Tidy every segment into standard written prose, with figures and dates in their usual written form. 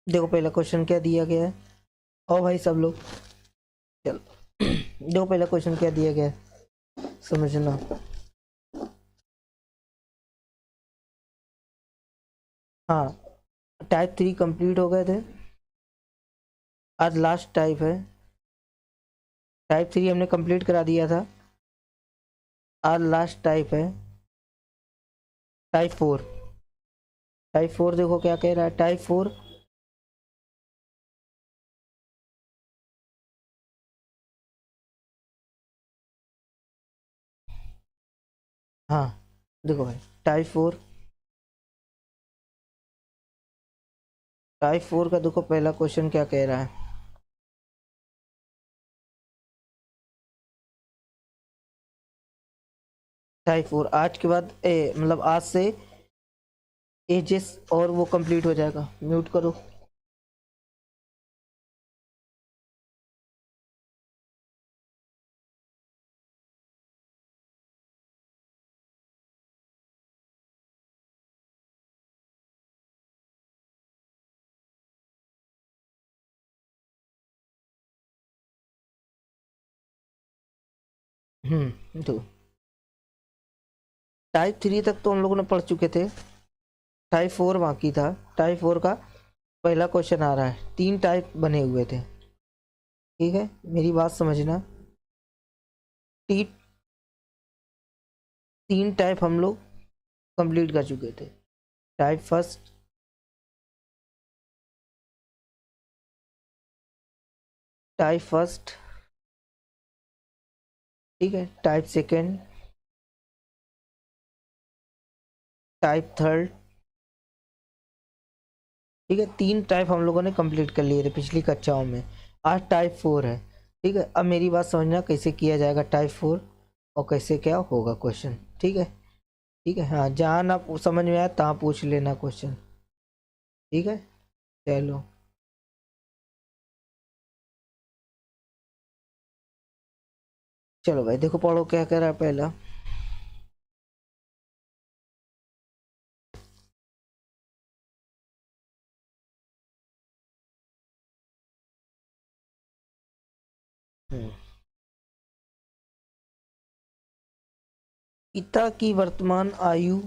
देखो पहला क्वेश्चन क्या दिया गया है, और भाई सब लोग चलो देखो पहला क्वेश्चन क्या दिया गया है समझना। हाँ, टाइप 3 कंप्लीट हो गए थे, आज लास्ट टाइप है। टाइप 3 हमने कंप्लीट करा दिया था, आज लास्ट टाइप है टाइप 4। टाइप 4 देखो क्या कह रहा है टाइप 4। हाँ देखो भाई, टाइप 4 का देखो पहला क्वेश्चन क्या कह रहा है। टाइप 4 आज के बाद मतलब आज से एजेस और वो कंप्लीट हो जाएगा। म्यूट करो। तो टाइप 3 तक तो हम लोगों ने पढ़ चुके थे, टाइप 4 बाकी था। टाइप 4 का पहला क्वेश्चन आ रहा है, 3 टाइप बने हुए थे, ठीक है मेरी बात समझना। टी 3 टाइप हम लोग कंप्लीट कर चुके थे। टाइप फर्स्ट, टाइप फर्स्ट, ठीक है, टाइप सेकेंड, टाइप थर्ड, ठीक है। 3 टाइप हम लोगों ने कंप्लीट कर लिए थे पिछली कक्षाओं में। आज टाइप 4 है, ठीक है। अब मेरी बात समझना कैसे किया जाएगा टाइप 4 और कैसे क्या होगा क्वेश्चन, ठीक है। ठीक है, हाँ जहाँ ना समझ में आया तहाँ पूछ लेना क्वेश्चन, ठीक है। चलो चलो भाई देखो पढ़ो क्या कह रहा है पहला। हम्म, पिता की वर्तमान आयु,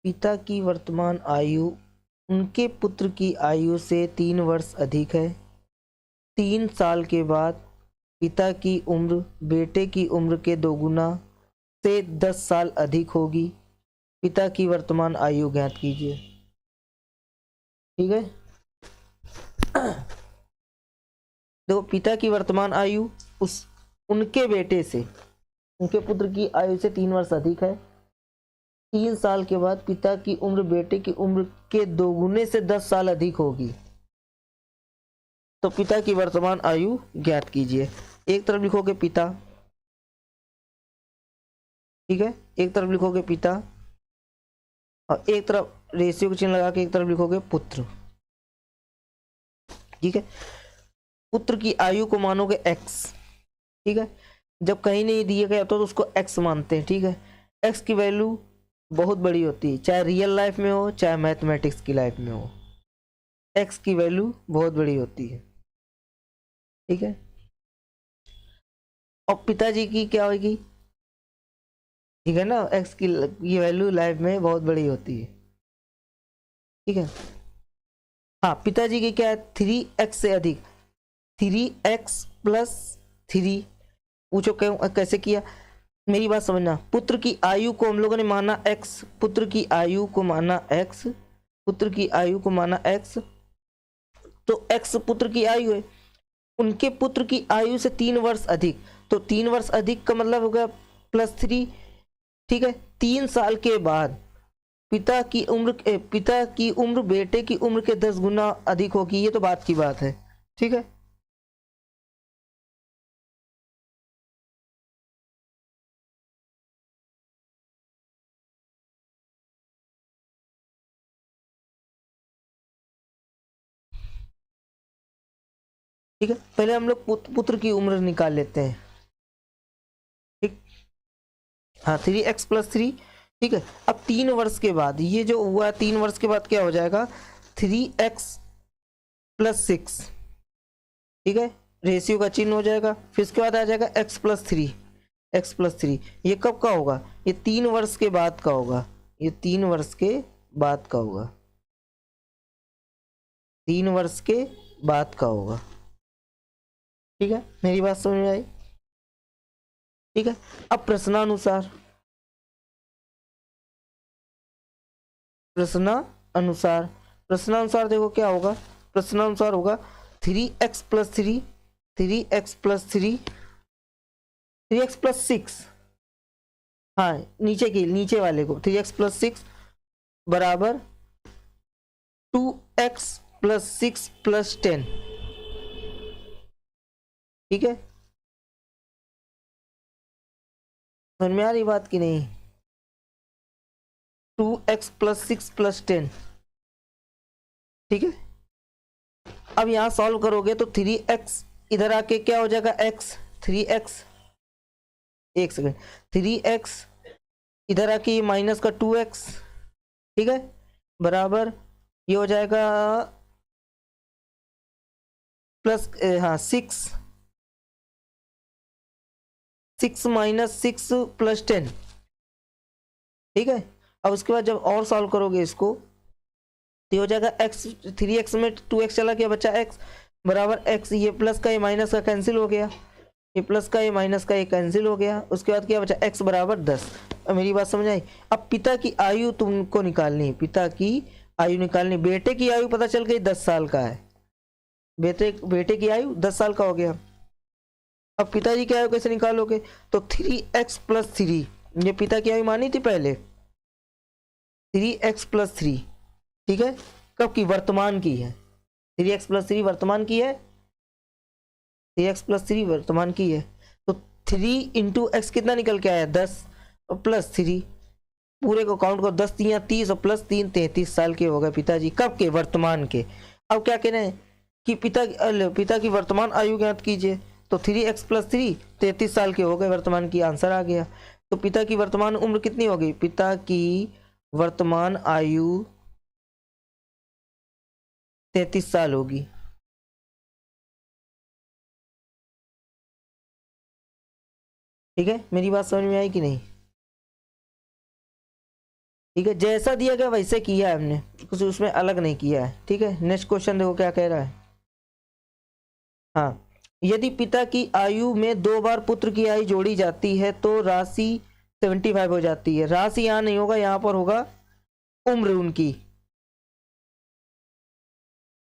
पिता की वर्तमान आयु उनके पुत्र की आयु से 3 वर्ष अधिक है। 3 साल के बाद पिता की उम्र बेटे की उम्र के दोगुना से 10 साल अधिक होगी। पिता की वर्तमान आयु ज्ञात कीजिए, ठीक है। देखो पिता की वर्तमान आयु उस उनके बेटे से, उनके पुत्र की आयु से 3 वर्ष अधिक है। 3 साल के बाद पिता की उम्र बेटे की उम्र के दोगुने से 10 साल अधिक होगी, तो पिता की वर्तमान आयु ज्ञात कीजिए। एक तरफ लिखोगे पिता, ठीक है, एक तरफ लिखोगे पिता और एक तरफ रेशियो का चिन्ह लगा के एक तरफ लिखोगे पुत्र, ठीक है। पुत्र की आयु को मानोगे एक्स, ठीक है। जब कहीं नहीं दिया गया तो उसको एक्स मानते हैं, ठीक है। एक्स की वैल्यू बहुत बड़ी होती है, चाहे रियल लाइफ में हो चाहे मैथमेटिक्स की लाइफ में हो, एक्स की वैल्यू बहुत बड़ी होती है, ठीक है। और पिताजी की क्या होगी, ठीक है ना, एक्स की ये वैल्यू लाइफ में बहुत बड़ी होती है, ठीक है। हाँ पिताजी की क्या है, 3x से अधिक, 3x+3। पूछो क्यों कैसे किया, मेरी बात समझना। पुत्र की आयु को हम लोगों ने माना x, पुत्र की आयु को माना x, पुत्र की आयु को माना x, तो x पुत्र की आयु है। उनके पुत्र की आयु से 3 वर्ष अधिक, तो 3 वर्ष अधिक का मतलब हो गया +3, ठीक है। 3 साल के बाद पिता की उम्र बेटे की उम्र के 10 गुना अधिक होगी, ये तो बात की बात है, ठीक है। ठीक है, पहले हम लोग पुत्र की उम्र निकाल लेते हैं, ठीक। हाँ 3x+3 ठीक है। अब 3 वर्ष के बाद ये जो हुआ 3 वर्ष के बाद क्या हो जाएगा 3x+6, ठीक है, रेशियो का चिन्ह हो जाएगा। फिर उसके बाद आ जाएगा x+3, x+3। ये कब का होगा, ये 3 वर्ष के बाद का होगा, ये 3 वर्ष के बाद का होगा, 3 वर्ष के बाद का होगा। ठीक है, मेरी बात समझ में आई? ठीक है। अब प्रश्नानुसार, प्रश्नानुसार देखो क्या होगा, प्रश्नानुसार होगा 3x+3, 3x+6, हाँ नीचे वाले को 3x+6 बराबर 2x+6+10, ठीक है। समझ में आ रही बात की नहीं? 2x+6+10, ठीक है। अब यहां सॉल्व करोगे तो 3x इधर आके क्या हो जाएगा x, 3x, एक सेकेंड, 3x इधर आके ये माइनस का 2x, ठीक है, बराबर ये हो जाएगा प्लस, हाँ 6 -6+10, ठीक है। अब उसके बाद जब और सॉल्व करोगे इसको तो हो जाएगा x, 3x में 2x चला गया, बचा x बराबर x, ये प्लस का ये माइनस का कैंसिल हो गया, ये प्लस का ये माइनस का ये कैंसिल हो गया। उसके बाद क्या बचा x बराबर 10। अब मेरी बात समझ आई? अब पिता की आयु तुमको निकालनी है, पिता की आयु निकालनी। बेटे की आयु पता चल गई 10 साल का है, बेटे की आयु 10 साल का हो गया। अब पिताजी की आयु कैसे निकालोगे, तो 3x+3, ये पिता की आयु मानी थी पहले, 3x+3, ठीक है, कब की, वर्तमान की है, 3x+3 वर्तमान की है, 3x+3 वर्तमान की है। तो 3 × x कितना निकल के आया 10 और +3, पूरे को काउंट करो, 10 3 30 और +3 33 साल के हो गए पिताजी, कब के, वर्तमान के। अब क्या कहना है कि पिता की वर्तमान आयु ज्ञात कीजिए, तो 3x+3 33 साल के हो गए, वर्तमान की, आंसर आ गया। तो पिता की वर्तमान उम्र कितनी होगी, पिता की वर्तमान आयु 33 साल होगी। ठीक है, मेरी बात समझ में आई कि नहीं? ठीक है, जैसा दिया गया वैसे किया है हमने, कुछ उसमें अलग नहीं किया है। ठीक है, नेक्स्ट क्वेश्चन देखो क्या कह रहा है। हाँ, यदि पिता की आयु में 2 बार पुत्र की आयु जोड़ी जाती है तो राशि 75 हो जाती है। राशि यहाँ नहीं होगा, यहाँ पर होगा उम्र उनकी,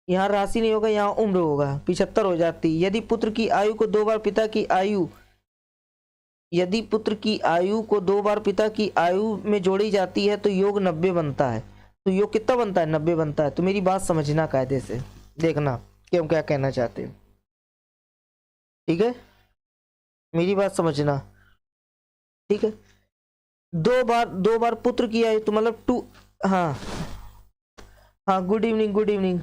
यहाँ राशि नहीं होगा, यहाँ उम्र होगा, 75 हो जाती। यदि पुत्र की आयु को 2 बार पिता की आयु, यदि पुत्र की आयु को 2 बार पिता की आयु में जोड़ी जाती है तो योग 90 बनता है। तो योग कितना बनता है, 90 बनता है। तो मेरी बात समझना, कायदे से देखना कि हम क्या कहना चाहते हैं। ठीक है, मेरी बात समझना। ठीक है, 2 बार पुत्र की आयु तो मतलब 2, हाँ हाँ, गुड इवनिंग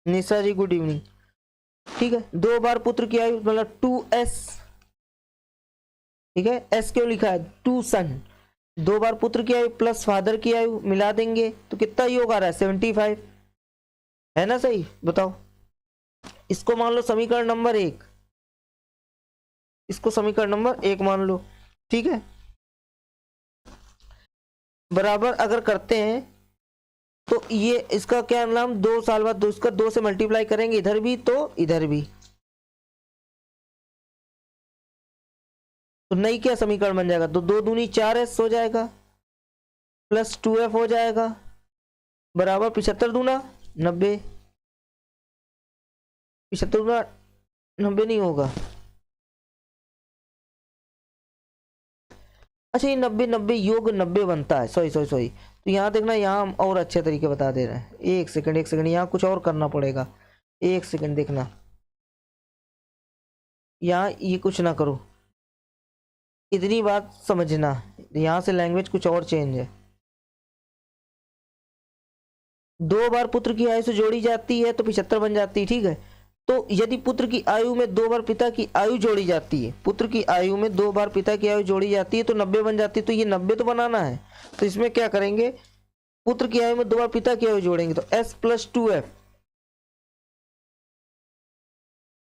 निशा जी, गुड इवनिंग। ठीक है, 2 बार पुत्र की आयु मतलब 2s, ठीक है, s क्यों लिखा है, 2 सन। 2 बार पुत्र की आयु प्लस फादर की आयु मिला देंगे तो कितना योग आ रहा है, 75, है ना? सही बताओ। इसको मान लो समीकरण नंबर 1, इसको समीकरण नंबर 1 मान लो। ठीक है, बराबर अगर करते हैं तो ये इसका क्या नाम, 2 साल बाद इसका 2 से मल्टीप्लाई करेंगे, इधर भी तो इधर भी, तो नई क्या समीकरण बन जाएगा, तो 2 दूनी 4s हो जाएगा प्लस 2f हो जाएगा बराबर 75 दूना 90, 75 दूना 90 नहीं होगा। अच्छा, ये 90 योग 90 बनता है, सॉरी। तो यहाँ देखना, यहाँ और अच्छे तरीके बता दे रहे हैं। एक सेकंड, यहाँ कुछ और करना पड़ेगा। एक सेकंड देखना, यहाँ ये कुछ ना करो, इतनी बात समझना, यहाँ से लैंग्वेज कुछ और चेंज है। 2 बार पुत्र की आयु से जोड़ी जाती है तो 75 बन जाती है। ठीक है, तो यदि पुत्र की आयु में 2 बार पिता की आयु जोड़ी जाती है, पुत्र की आयु में 2 बार पिता की आयु जोड़ी जाती है तो 90 बन जाती है। तो ये 90 तो बनाना है, तो इसमें क्या करेंगे, पुत्र की आयु में 2 बार पिता की आयु जोड़ेंगे तो s + 2f,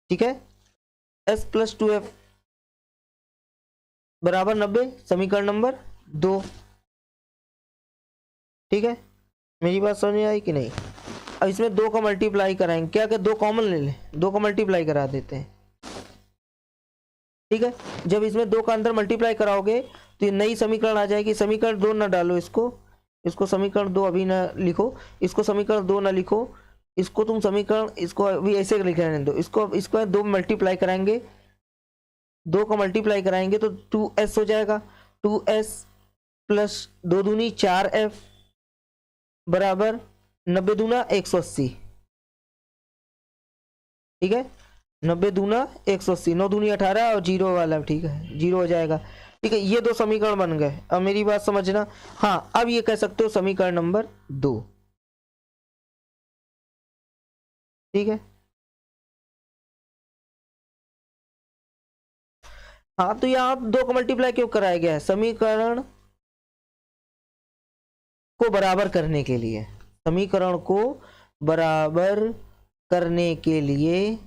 ठीक है, s + 2f बराबर 90, समीकरण नंबर 2। ठीक है, मेरी बात समझ में आई कि नहीं। अब इसमें 2 का मल्टीप्लाई कराएंगे, क्या क्या 2 कॉमन ले लें, 2 का मल्टीप्लाई करा देते हैं। ठीक है, जब इसमें 2 का अंदर मल्टीप्लाई कराओगे तो ये नई समीकरण आ जाएगी। समीकरण 2 ना डालो, इसको समीकरण 2 अभी ना लिखो, इसको समीकरण 2 ना लिखो, इसको तुम समीकरण, इसको अभी ऐसे लिख रहने दो। इसको 2 मल्टीप्लाई कराएंगे, 2 का मल्टीप्लाई कराएंगे तो 2s हो जाएगा। 2s + 2 दूनी 4f बराबर 90 दूना 180। ठीक है, 90 दूना 180, 9 दूनी 18 और 0 वाला, ठीक है 0 हो जाएगा। ठीक है, ये 2 समीकरण बन गए। अब मेरी बात समझना, हाँ अब ये कह सकते हो समीकरण नंबर 2। ठीक है, हाँ तो यहाँ 2 का मल्टीप्लाई क्यों कराया गया है, समीकरण को बराबर करने के लिए, समीकरण को बराबर करने के लिए,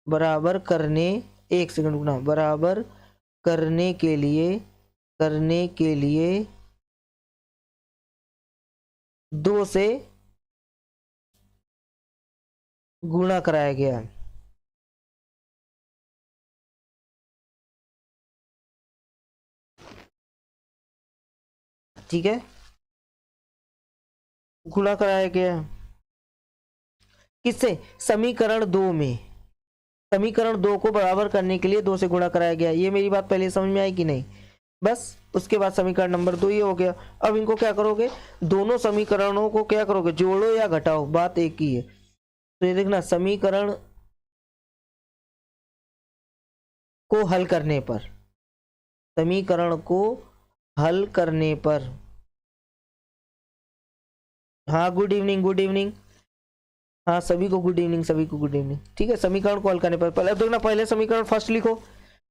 बराबर करने, एक सेकंड रुकना, बराबर करने के लिए 2 से गुणा कराया गया। ठीक है, गुणा कराया गया किससे, समीकरण 2 में, समीकरण 2 को बराबर करने के लिए 2 से गुणा कराया गया। ये मेरी बात पहले समझ में आई कि नहीं। बस उसके बाद समीकरण नंबर 2 ये हो गया। अब इनको क्या करोगे, दोनों समीकरणों को क्या करोगे, जोड़ो या घटाओ, बात एक ही है। तो ये देखना, समीकरण को हल करने पर, समीकरण को हल करने पर, हाँ गुड इवनिंग, गुड इवनिंग, हाँ सभी को गुड इवनिंग, सभी को गुड इवनिंग। ठीक है, समीकरण को हल करने पर पहले देखना, पहले समीकरण फर्स्ट लिखो।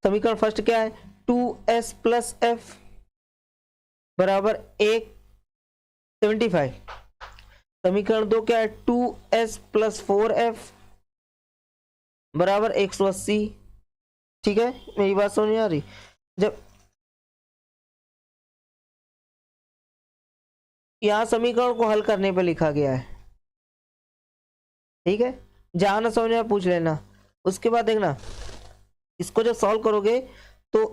समीकरण फर्स्ट क्या है, 2s + f बराबर 175। समीकरण 2 क्या है, 2s + 4f बराबर 180। ठीक है, मेरी बात समझ में आ रही। जब यहाँ समीकरण को हल करने पर लिखा गया है, ठीक है, जहां ना समझ में पूछ लेना। उसके बाद देखना, इसको जब सॉल्व करोगे तो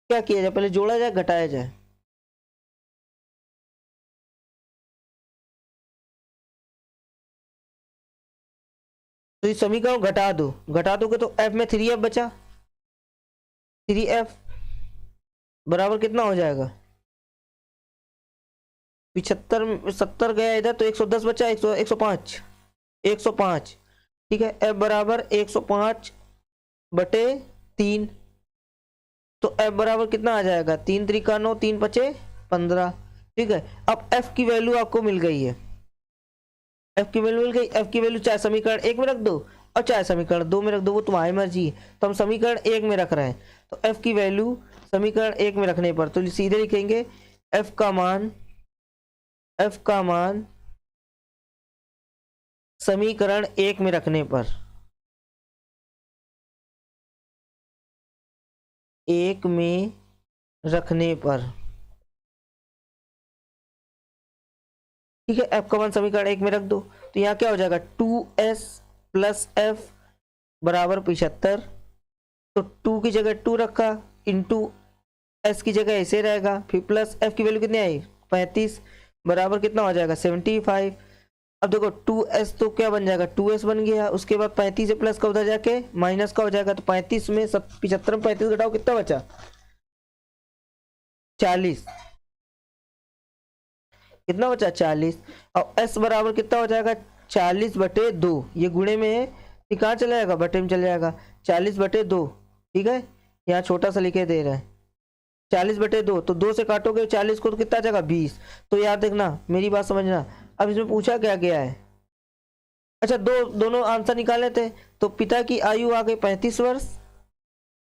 क्या किया जाए, पहले जोड़ा जाए घटाया जाए, तो इस समीकरण को घटा दो, घटा दोगे तो f में 3f बचा, 3f बराबर कितना हो जाएगा, 75, 70 गया इधर तो 110 बचा, 105, 105। ठीक है, f बराबर 105 बटे 3, तो f बराबर कितना आ जाएगा, 3 त्रिका 9, 3 पचे 15। ठीक है, अब f की वैल्यू आपको मिल गई है, f की वैल्यू मिल गई। f की वैल्यू चाहे समीकरण 1 में रख दो और चाहे समीकरण 2 में रख दो, वो तुम्हारी मर्जी है। तो हम समीकरण 1 में रख रहे हैं, तो f की वैल्यू समीकरण 1 में रखने पर तो सीधे लिखेंगे f का मान समीकरण 1 में रखने पर, 1 में रखने पर, ठीक है, f का मान समीकरण 1 में रख दो तो यहाँ क्या हो जाएगा, 2s + f बराबर 75। तो 2 की जगह 2 रखा, इंटू s की जगह ऐसे रहेगा, फिर प्लस f की वैल्यू कितनी आई 35 बराबर कितना हो जाएगा 75। अब देखो 2s तो क्या बन जाएगा, 2s बन गया। उसके बाद 35 से प्लस का उधर जाके माइनस का हो जाएगा, तो 35 में 75 में 35 घटाओ कितना बचा 40, कितना बचा 40। और s बराबर कितना हो जाएगा 40/2, ये गुणे में है, ये कहाँ चला जाएगा, बटे में चला जाएगा, 40/2। ठीक है, यहाँ छोटा सा लिखे दे रहे हैं 40/2, तो 2 से काटोगे 40 को तो कितना आ जाएगा 20। तो यार देखना, मेरी बात समझना, अब इसमें पूछा क्या गया है, अच्छा, दोनों आंसर निकाले थे, तो पिता की आयु आ गई 35 वर्ष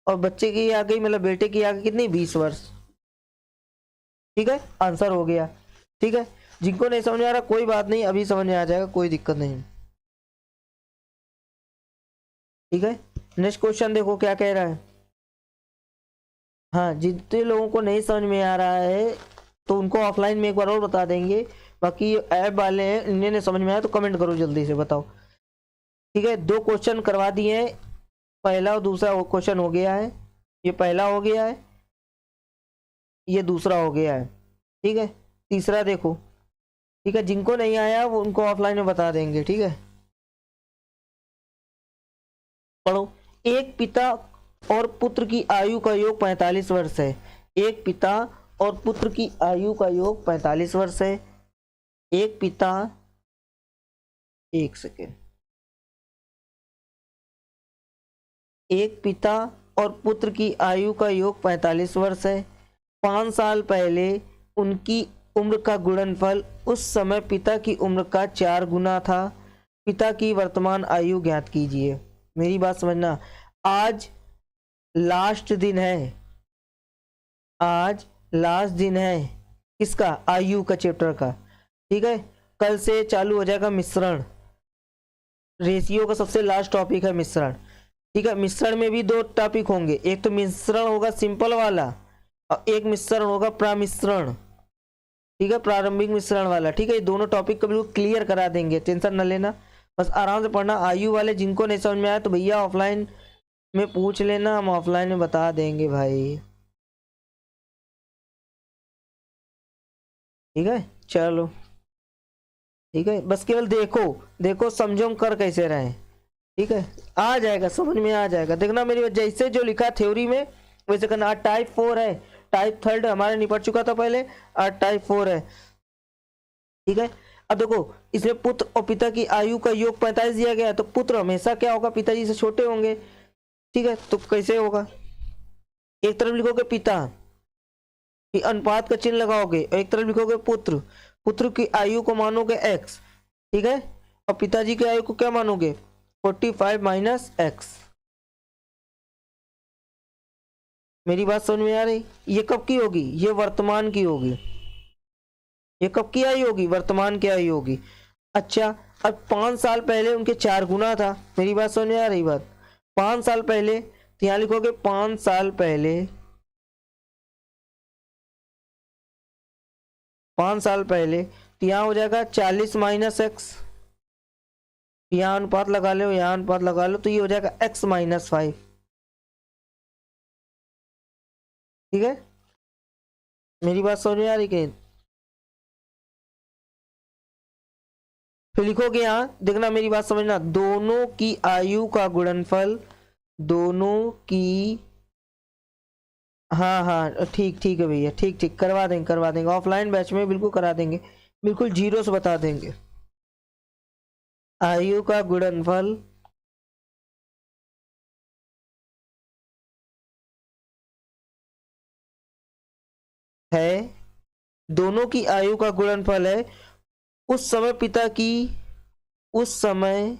और बच्चे की आ गई, मतलब बेटे की आ गई कितनी, 20 वर्ष। ठीक है, आंसर हो गया। ठीक है, जिनको नहीं समझ में आ रहा कोई बात नहीं, अभी समझ में आ जाएगा, कोई दिक्कत नहीं। ठीक है, नेक्स्ट क्वेश्चन देखो क्या कह रहा है। हाँ, जितने लोगों को नहीं समझ में आ रहा है तो उनको ऑफलाइन में एक बार और बता देंगे। बाकी ऐप वाले हैं, इन्हें समझ में आया तो कमेंट करो जल्दी से, बताओ। ठीक है, 2 क्वेश्चन करवा दिए हैं, पहला और दूसरा क्वेश्चन हो गया है। ये पहला हो गया है, ये दूसरा हो गया है। ठीक है, तीसरा देखो। ठीक है, जिनको नहीं आया वो उनको ऑफलाइन में बता देंगे। ठीक है, पढ़ो। एक पिता और पुत्र की आयु का योग 45 वर्ष है। एक पिता और पुत्र की आयु का योग 45 वर्ष है। एक पिता, एक सेकेंड, एक पिता और पुत्र की आयु का योग 45 वर्ष है। 5 साल पहले उनकी उम्र का गुणनफल उस समय पिता की उम्र का 4 गुना था। पिता की वर्तमान आयु ज्ञात कीजिए। मेरी बात समझना, आज लास्ट दिन है, आज लास्ट दिन है किसका, आयु का, चैप्टर का। ठीक है, कल से चालू हो जाएगा मिश्रण, रेशियो का सबसे लास्ट टॉपिक है मिश्रण। ठीक है, मिश्रण में भी 2 टॉपिक होंगे, एक तो मिश्रण होगा सिंपल वाला और एक मिश्रण होगा प्रामिश्रण। ठीक है, प्रारंभिक मिश्रण वाला। ठीक है, ये दोनों टॉपिक को बिल्कुल क्लियर करा देंगे, टेंशन न लेना, बस आराम से पढ़ना। आयु वाले जिनको नहीं समझ में आया तो भैया ऑफलाइन में पूछ लेना, हम ऑफलाइन में बता देंगे भाई। ठीक है, चलो। ठीक है, बस केवल देखो, देखो समझो कर कैसे रहे। ठीक है, आ जाएगा, समझ में आ जाएगा। देखना मेरी जैसे जो लिखा थ्योरी में वैसे करना। आज टाइप 4 है, टाइप 3 हमारे निपट चुका था पहले, आज टाइप 4 है। ठीक है, अब देखो, इसमें पुत्र और पिता की आयु का योग 45 दिया गया है, तो पुत्र हमेशा क्या होगा, पिताजी से छोटे होंगे। ठीक है, तो कैसे होगा, एक तरफ लिखोगे पिता, अनुपात का चिन्ह लगाओगे, और एक तरफ लिखोगे पुत्र, पुत्र की आयु को मानोगे x। ठीक है, और पिताजी की आयु को क्या मानोगे, 45 माइनस x। मेरी बात समझ में आ रही, ये कब की होगी, ये वर्तमान की होगी। ये कब की आयु होगी, वर्तमान की आयु होगी। अच्छा, अब 5 साल पहले उनके 4 गुना था। मेरी बात समझ में आ रही बात, 5 साल पहले, तो यहां लिखोगे 5 साल पहले, 5 साल पहले, तो यहां हो जाएगा 40 माइनस एक्स। यहाँ अनुपात लगा लो, यहाँ अनुपात लगा लो, तो ये हो जाएगा x माइनस 5। ठीक है, मेरी बात समझ में आ रही कि, फिर लिखोगे यहाँ, देखना मेरी बात समझना, दोनों की आयु का गुणनफल, दोनों की, हाँ हाँ ठीक ठीक है भैया, ठीक ठीक, करवा देंगे, करवा देंगे ऑफलाइन बैच में, बिल्कुल करा देंगे, बिल्कुल जीरो से बता देंगे। आयु का गुणनफल है, दोनों की आयु का गुणनफल है उस समय पिता की, उस समय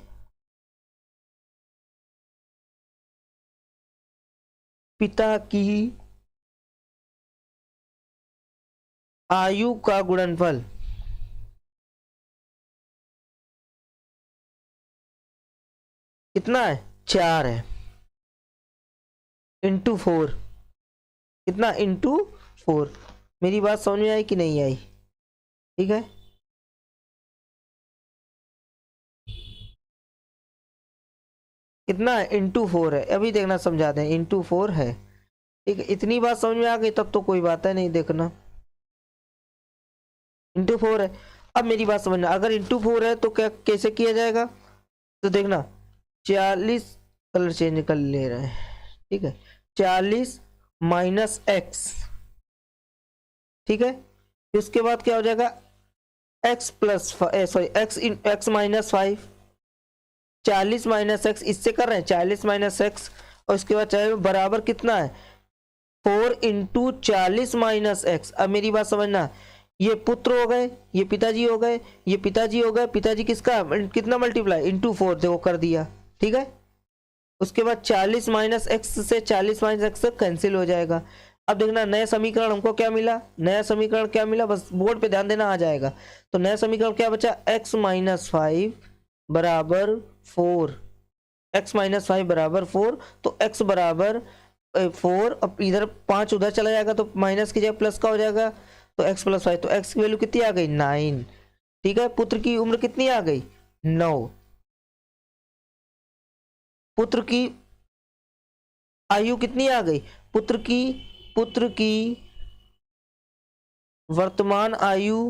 पिता की आयु का गुणनफल कितना है, 4 है, इंटू 4, कितना, इंटू 4। मेरी बात समझ में आई कि नहीं आई। ठीक है, कितना है, इंटू 4 है, अभी देखना समझा दें, इंटू 4 है। ठीक है, इतनी बात समझ में आ गई तब तो कोई बात है नहीं, देखना इंटू 4 है। अब मेरी बात समझना, अगर इंटू 4 है तो क्या, कैसे किया जाएगा, तो देखना 40, कलर चेंज कर ले रहे हैं। ठीक है, 40 माइनस एक्स। ठीक है, इसके बाद क्या हो जाएगा, x plus, sorry x minus 5। 40 minus x, इससे कर रहे हैं 40 माइनस एक्स, और इसके बाद चाहे बराबर कितना है, 4 इंटू 40 माइनस एक्स। अब मेरी बात समझना, ये पुत्र हो गए, ये पिताजी हो गए, ये पिताजी हो गए, पिताजी किसका कितना मल्टीप्लाई इंटू 4 देखो कर दिया, ठीक है। उसके बाद 40 माइनस एक्स से 40 माइनस एक्स कैंसिल हो जाएगा। अब देखना नया समीकरण हमको क्या मिला, नया समीकरण क्या मिला, बस बोर्ड पे ध्यान देना आ जाएगा। तो नया समीकरण क्या बचा, x माइनस 5 बराबर 4, x माइनस 5 बराबर 4। तो x बराबर 4, अब इधर 5 उधर चला जाएगा तो माइनस की जगह प्लस का हो जाएगा, तो x प्लस 5, तो x की वैल्यू कितनी आ गई 9, ठीक है। पुत्र की उम्र कितनी आ गई 9, पुत्र की आयु कितनी आ गई, पुत्र की वर्तमान आयु,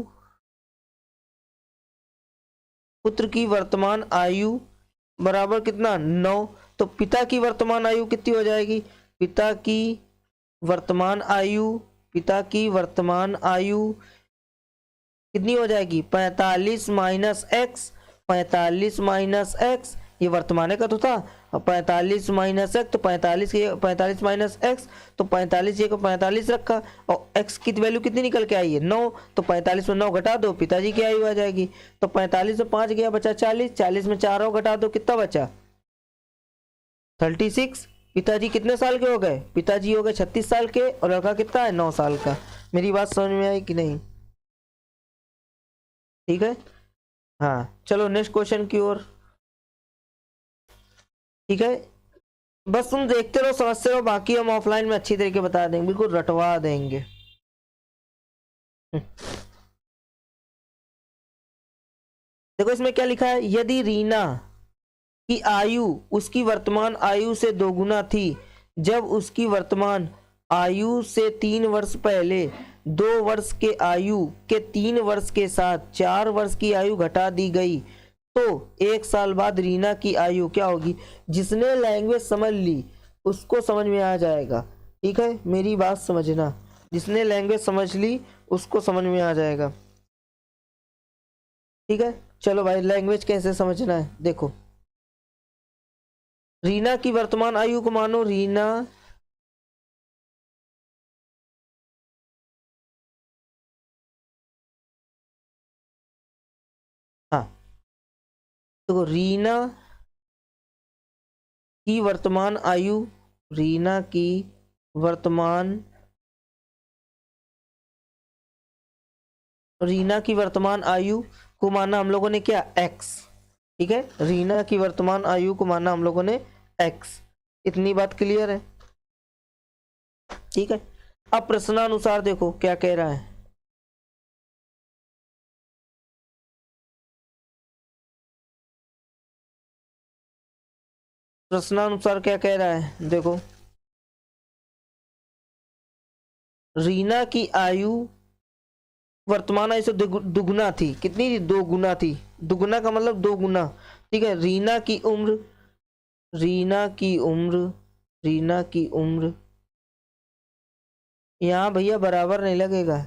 पुत्र की वर्तमान आयु बराबर कितना 9। तो पिता की वर्तमान आयु कितनी हो जाएगी, पिता की वर्तमान आयु, पिता की वर्तमान आयु कितनी हो जाएगी 45 माइनस एक्स, 45 माइनस एक्स, ये वर्तमान का तो था, 45 माइनस एक्स, तो 45 माइनस एक्स, तो 45 ये को 45 रखा, और एक्स की वैल्यू कितनी निकल के आई है 9, तो 45 में 9 घटा दो, पिताजी की आयु आ जाएगी। तो 45 में 5 गया बचा 40, 40 में 4 और घटा दो, कितना बचा 36। पिताजी कितने साल के हो गए, पिताजी हो गए 36 साल के, और लड़का कितना है 9 साल का। मेरी बात समझ में आई कि नहीं, ठीक है। हाँ चलो नेक्स्ट क्वेश्चन की ओर, ठीक है। बस तुम देखते रहो समझते रहो, बाकी हम ऑफलाइन में अच्छी तरीके बता देंगे, बिल्कुल रटवा देंगे। देखो इसमें क्या लिखा है, यदि रीना की आयु उसकी वर्तमान आयु से दोगुना थी जब उसकी वर्तमान आयु से 3 वर्ष पहले 2 वर्ष के आयु के 3 वर्ष के साथ 4 वर्ष की आयु घटा दी गई, तो 1 साल बाद रीना की आयु क्या होगी। जिसने लैंग्वेज समझ ली उसको समझ में आ जाएगा, ठीक है, मेरी बात समझना, जिसने लैंग्वेज समझ ली उसको समझ में आ जाएगा, ठीक है। चलो भाई लैंग्वेज कैसे समझना है, देखो रीना की वर्तमान आयु को मानो रीना हाँ, देखो रीना की वर्तमान आयु, रीना की वर्तमान रीना की वर्तमान आयु को माना हम लोगों ने क्या x, ठीक है, रीना की वर्तमान आयु को माना हम लोगों ने x। इतनी बात क्लियर है, ठीक है। अब प्रश्नानुसार देखो क्या कह रहा है, प्रश्नानुसार क्या कह रहा है देखो, रीना की आयु वर्तमान आयु से दुगुना थी, कितनी थी 2 गुना थी, दुगुना का मतलब 2 गुना, ठीक है। रीना की उम्र, रीना की उम्र, रीना की उम्र, यहाँ भैया बराबर नहीं लगेगा,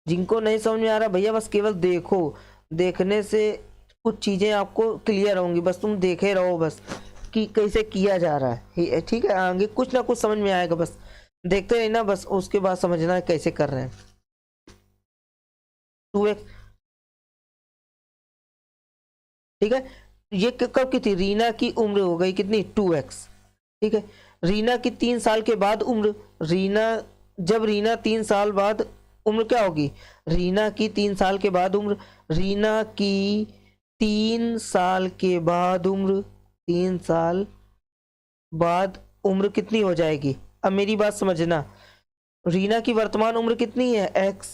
जिनको नहीं समझ में आ रहा भैया बस केवल देखो, देखने से कुछ चीजें आपको क्लियर होंगी, बस तुम देखे रहो बस कि कैसे किया जा रहा है, ठीक है। आगे कुछ ना कुछ समझ में आएगा, बस देखते रहना, बस उसके बाद समझना है कैसे कर रहे हैं। 2x, ठीक है, ये कब की थी, रीना की उम्र हो गई कितनी 2x, ठीक है। रीना की 3 साल के बाद उम्र, रीना जब रीना 3 साल बाद उम्र क्या होगी, रीना की 3 साल के बाद उम्र, रीना की 3 साल के बाद उम्र, 3 साल बाद उम्र कितनी हो जाएगी। अब मेरी बात समझना, रीना की वर्तमान उम्र कितनी है x,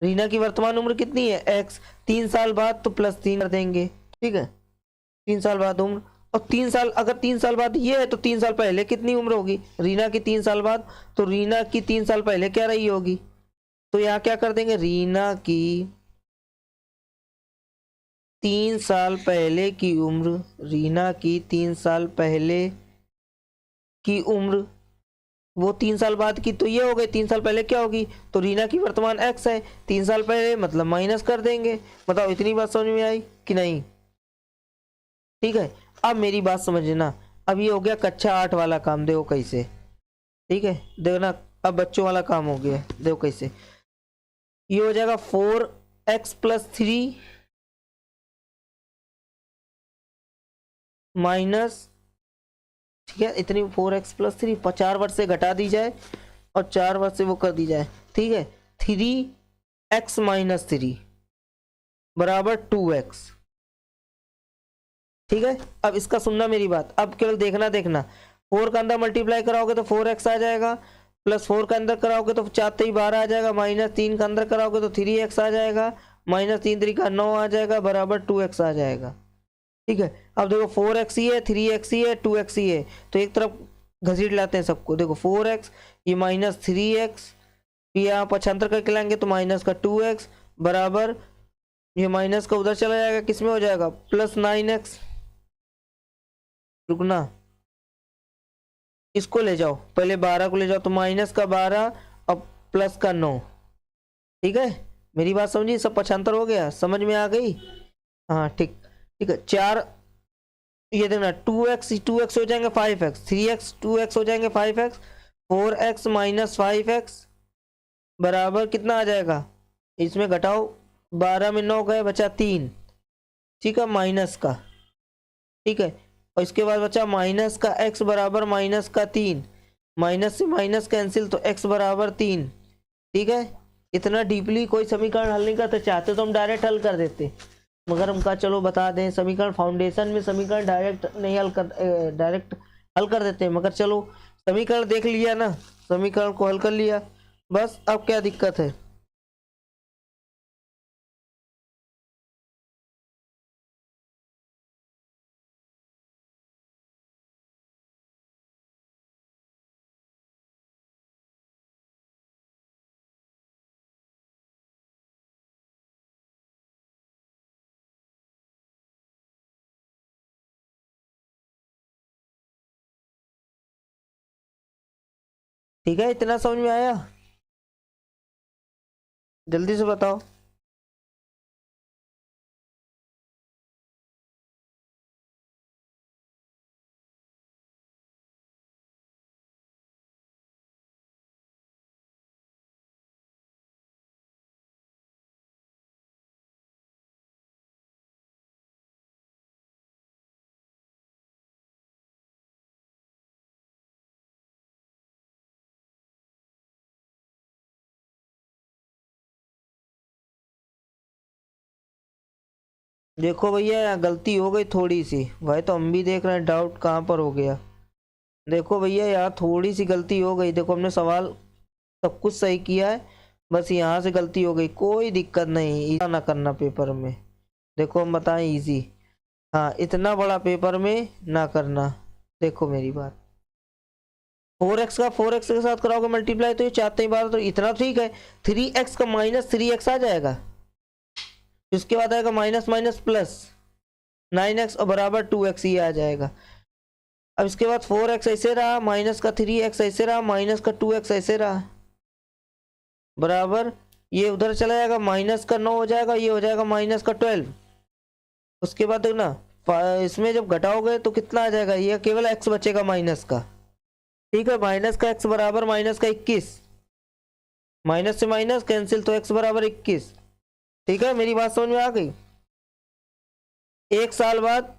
रीना की वर्तमान उम्र कितनी है x, 3 साल बाद तो +3 कर देंगे, ठीक है। 3 साल बाद उम्र, और 3 साल अगर 3 साल बाद ये है तो 3 साल पहले कितनी उम्र होगी रीना की 3 साल बाद, तो रीना की 3 साल पहले क्या रही होगी, तो यहाँ क्या कर देंगे, रीना की 3 साल पहले की उम्र, रीना की 3 साल पहले की उम्र, वो 3 साल बाद की तो ये हो गई, 3 साल पहले क्या होगी, तो रीना की वर्तमान x है, 3 साल पहले मतलब माइनस कर देंगे। बताओ इतनी बात समझ में आई कि नहीं, ठीक है। अब मेरी बात समझना, अब ये हो गया कक्षा 8 वाला काम, देखो कैसे, ठीक है, देखना अब बच्चों वाला काम हो गया, देखो कैसे। ये हो जाएगा 4x+3 माइनस, ठीक है, इतनी 4x+3 4 वर्ष से घटा दी जाए और 4 वर्ष से वो कर दी जाए, ठीक है। 3x-3 बराबर 2x, ठीक है। अब इसका सुनना मेरी बात, अब केवल देखना 4 का अंदर मल्टीप्लाई कराओगे तो 4x आ जाएगा, +4 का अंदर कराओगे तो 4 3 12 आ जाएगा, -3 का अंदर कराओगे तो 3x आ जाएगा, -3 3 का 9 आ जाएगा, बराबर 2x आ जाएगा, ठीक है। अब देखो 4x ही है, 3x ही है, 2x ही है, तो एक तरफ घसीट लाते हैं सबको। देखो 4x, ये -3x, यहाँ पक्षांतर करके लाएंगे तो -2x बराबर, ये माइनस का उधर चला जाएगा, किस में हो जाएगा, +9x। रुकना, इसको ले जाओ, पहले 12 को ले जाओ, तो -12 और +9, ठीक है। मेरी बात समझी, सब पक्षांतर हो गया, समझ में आ गई, हाँ ठीक, ठीक है। 4, ये देखना 2x हो जाएंगे 5x, 3x 2x हो जाएंगे 5x, 4x - 5x बराबर कितना आ जाएगा, इसमें घटाओ, 12 में 9 गए, बचा 3, ठीक है, माइनस का, ठीक है। और इसके बाद बचा माइनस का x बराबर -3, माइनस से माइनस कैंसिल, तो x बराबर 3, ठीक है। इतना डीपली कोई समीकरण हल नहीं करते, चाहते तो हम डायरेक्ट हल कर देते, मगर हम कहा चलो बता दें, समीकरण फाउंडेशन में समीकरण डायरेक्ट नहीं हल कर, डायरेक्ट हल कर देते हैं, मगर चलो समीकरण देख लिया ना, समीकरण को हल कर लिया, बस अब क्या दिक्कत है। ठीक है, इतना समझ में आया, जल्दी से बताओ। देखो भैया, यहाँ गलती हो गई थोड़ी सी, भाई तो हम भी देख रहे हैं डाउट कहाँ पर हो गया। देखो भैया, यहाँ थोड़ी सी गलती हो गई, देखो हमने सवाल सब कुछ सही किया है, बस यहाँ से गलती हो गई, कोई दिक्कत नहीं, इतना ना करना पेपर में। देखो हम बताएं इजी, हाँ इतना बड़ा पेपर में ना करना। देखो मेरी बात, 4x का 4x के साथ कराओगे मल्टीप्लाई, तो ये चाहते ही बात, तो इतना ठीक है। 3x का -3x आ जाएगा, इसके बाद आएगा माइनस माइनस प्लस 9x और बराबर 2x ही आ जाएगा। अब इसके बाद 4x ऐसे रहा, माइनस का 3x ऐसे रहा, माइनस का 2x ऐसे रहा, बराबर ये उधर चला जाएगा, माइनस का 9 हो जाएगा, ये हो जाएगा -12। उसके बाद देखना इसमें जब घटाओगे तो कितना आ जाएगा, ये केवल x बचेगा माइनस का, ठीक है। माइनस का x बराबर माइनस का 21, माइनस से माइनस कैंसिल, तो x बराबर 21, ठीक है। मेरी बात समझ में आ गई। एक साल बाद,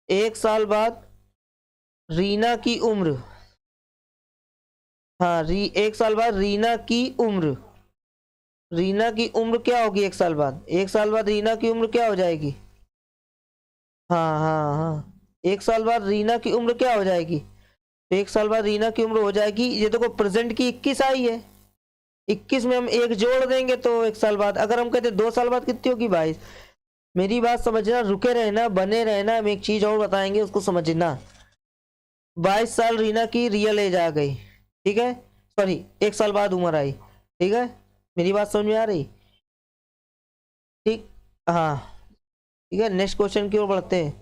एक साल बाद रीना की उम्र, हाँ एक साल बाद रीना की उम्र, रीना की उम्र क्या होगी एक साल बाद, एक साल बाद रीना की उम्र क्या हो जाएगी, हाँ हाँ हाँ, एक साल बाद रीना की उम्र क्या हो जाएगी, तो एक साल बाद रीना की उम्र हो जाएगी, ये देखो प्रेजेंट की 21 आई है, 21 में हम एक जोड़ देंगे तो एक साल बाद, अगर हम कहते 2 साल बाद कितनी होगी 22। मेरी बात समझना, रुके रहना, बने रहना, हम एक चीज और बताएंगे उसको समझना। 22 साल रीना की रियल एज आ गई, ठीक है, सॉरी एक साल बाद उम्र आई, ठीक है। मेरी बात समझ में आ रही, ठीक, हाँ ठीक है। नेक्स्ट क्वेश्चन की ओर बढ़ते हैं,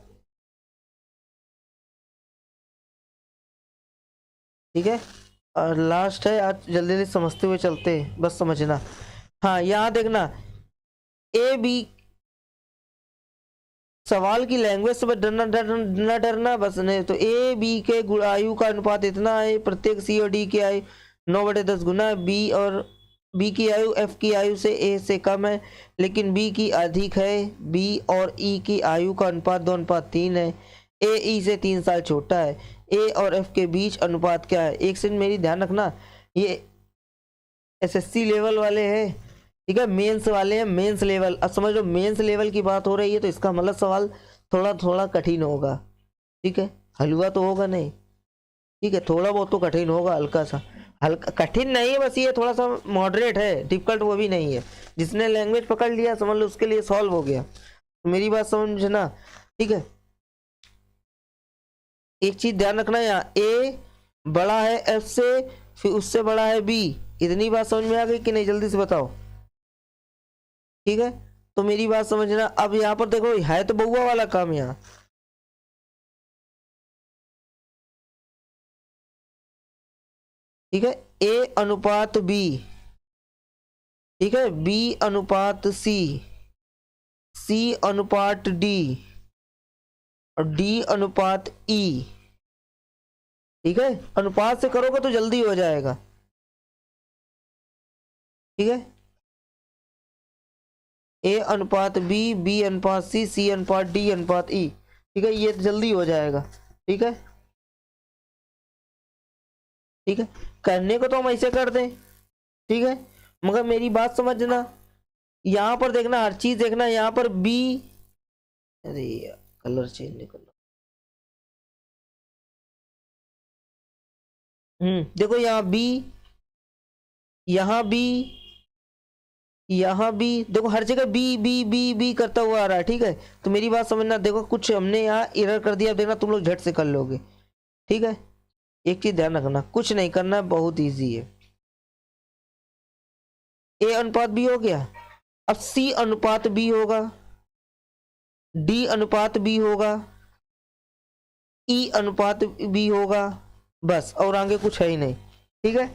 ठीक है, और लास्ट है आज, जल्दी जल्दी समझते हुए चलते हैं, बस समझना। हाँ यहाँ देखना, ए बी, सवाल की लैंग्वेज से डरना बस नहीं, तो ए बी के आयु का अनुपात इतना है, प्रत्येक सी और डी के आयु 9/10 गुना बी, और बी की आयु एफ की आयु से ए से कम है लेकिन बी की अधिक है। बी और ई की आयु का अनुपात 2:3 है। ए ई से 3 साल छोटा है। ए और एफ के बीच अनुपात क्या है? एक सेकंड मेरी ध्यान रखना, ये एसएससी लेवल वाले हैं, ठीक है, मेंस वाले हैं, मेंस लेवल। अब समझ लो मेंस लेवल की बात हो रही है तो इसका मतलब सवाल थोड़ा थोड़ा कठिन होगा, ठीक है, हलवा तो होगा नहीं, ठीक है, थोड़ा बहुत तो कठिन होगा, हल्का सा, हल्का कठिन नहीं है, बस ये थोड़ा सा मॉडरेट है, डिफिकल्ट वो भी नहीं है। जिसने लैंग्वेज पकड़ लिया समझ लो उसके लिए सॉल्व हो गया। तो मेरी बात समझना, ठीक है। एक चीज ध्यान रखना, यहाँ ए बड़ा है एफ से, फिर उससे बड़ा है बी। इतनी बात समझ में आ गई कि नहीं? जल्दी से बताओ, ठीक है। तो मेरी बात समझना, अब यहाँ पर देखो है तो बहुआ वाला काम यहाँ, ठीक है, ए अनुपात बी, ठीक है, बी अनुपात सी, सी अनुपात डी, और डी अनुपात ई, ठीक है। अनुपात से करोगे तो जल्दी हो जाएगा, ठीक है। ए अनुपात बी, बी अनुपात सी, सी अनुपात डी अनुपात ई, ठीक है, ये जल्दी हो जाएगा, ठीक है, ठीक है। करने को तो हम ऐसे कर दें, ठीक है, मगर मेरी बात समझना, यहां पर देखना, हर चीज देखना, यहां पर बी, अरे यार कलर चेंज नहीं करना, देखो यहाँ बी, यहाँ बी, यहाँ बी, देखो हर जगह बी बी बी बी करता हुआ आ रहा है, ठीक है। तो मेरी बात समझना, देखो कुछ हमने यहाँ एरर कर दिया, देखना तुम लोग झट से कर लोगे, ठीक है। एक चीज ध्यान रखना, कुछ नहीं करना, बहुत इजी है। ए अनुपात बी हो गया, अब सी अनुपात बी होगा, डी अनुपात बी होगा, ई अनुपात बी होगा, बस, और आगे कुछ है ही नहीं, ठीक है,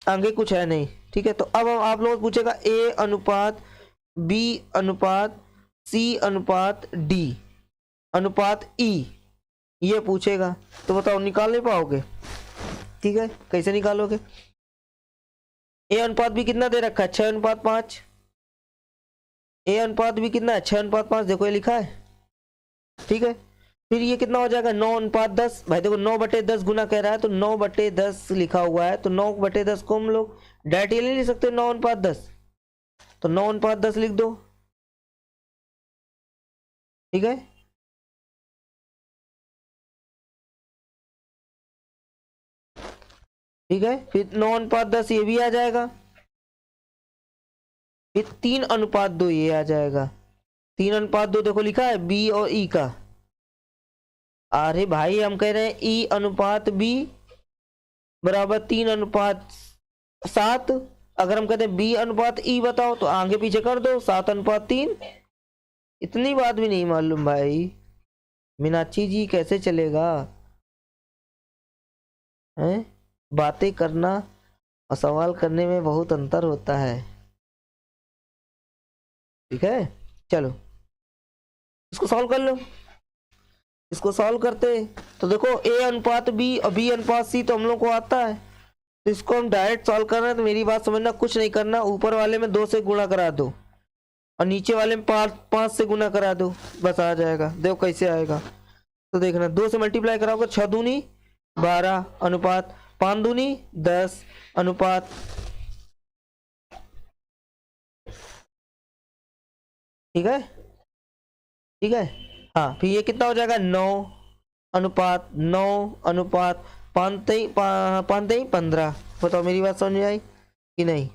आगे कुछ है नहीं, ठीक है। तो अब आप लोग पूछेगा ए अनुपात बी अनुपात सी अनुपात डी अनुपात ई, ये पूछेगा, तो बताओ निकाल नहीं पाओगे, ठीक है, कैसे निकालोगे? ए अनुपात भी कितना दे रखा है? 6:5। ए अनुपात भी कितना है? 6:5, देखो ये लिखा है, ठीक है। फिर ये कितना हो जाएगा? 9:10। भाई देखो 9/10 गुना कह रहा है तो 9/10 लिखा हुआ है, तो 9/10 को हम लोग डायरेक्ट ये नहीं लिख सकते 9:10, तो 9:10 लिख दो, ठीक है, ठीक है। फिर 9:10 ये भी आ जाएगा, फिर 3:2 ये आ जाएगा, 3:2 देखो लिखा है बी और ई का। अरे भाई हम कह रहे हैं ई अनुपात बी बराबर 3:7। अगर हम कहते हैं बी अनुपात ई बताओ तो आगे पीछे कर दो, 7:3। इतनी बात भी नहीं मालूम भाई, मीनाक्षी जी कैसे चलेगा, हैं? बातें करना और सवाल करने में बहुत अंतर होता है, ठीक है। चलो इसको सॉल्व कर लो, इसको सॉल्व करते तो देखो ए अनुपात बी और बी अनुपात सी तो हम लोग को आता है, तो इसको हम डायरेक्ट सॉल्व कर रहे हैं। तो मेरी बात समझना, कुछ नहीं करना, ऊपर वाले में 2 से गुणा करा दो और नीचे वाले में 5 से गुणा करा दो, बस आ जाएगा। देखो कैसे आएगा, तो देखना 2 से मल्टीप्लाई कराओगे 6 दूनी 12 अनुपात 5 दूनी 10 अनुपात, ठीक है, ठीक है। हाँ फिर ये कितना हो जाएगा? 9:9 अनुपात 5:15। बताओ मेरी बात समझ में आई कि नहीं?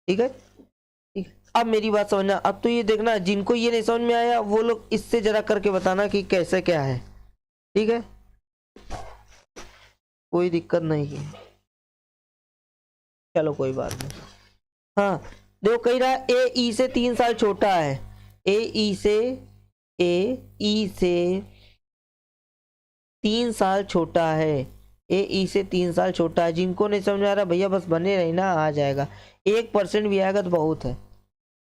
ठीक है, ठीक। अब मेरी बात समझना, अब तो ये देखना जिनको ये नहीं समझ में आया वो लोग इससे जरा करके बताना कि कैसे क्या है, ठीक है, कोई दिक्कत नहीं है, चलो कोई बात नहीं। हाँ देखो कह रहा है ए ई से 3 साल छोटा है, ए ई से 3 साल छोटा है, ए ई से 3 साल छोटा है। जिनको नहीं समझ आ रहा भैया बस बने रही ना, आ जाएगा, 1% भी आएगा तो बहुत है।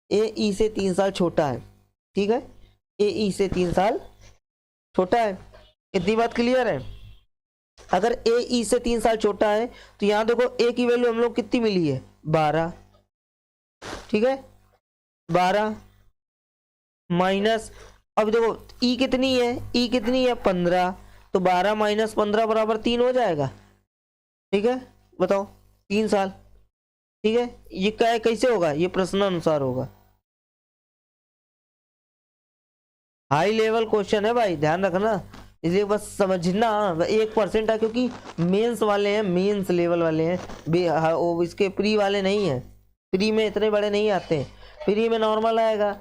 ए ई से 3 साल छोटा है, ठीक है, ए ई से 3 साल छोटा है, इतनी बात क्लियर है? अगर ए ई से 3 साल छोटा है तो यहाँ देखो ए की वैल्यू हम लोग कितनी मिली है 12, ठीक है 12 माइनस, अब देखो ई कितनी है, ई कितनी है 15, तो 12 माइनस 15 बराबर 3 हो जाएगा, ठीक है बताओ 3 साल, ठीक है ये क्या है, कैसे होगा, ये प्रश्न अनुसार होगा। हाई लेवल क्वेश्चन है भाई, ध्यान रखना, इसलिए बस समझना 1% है, क्योंकि मेंस वाले हैं, मेंस लेवल वाले हैं, वो इसके प्री वाले नहीं हैं, प्री में इतने बड़े नहीं आते हैं, प्री में नॉर्मल आएगा,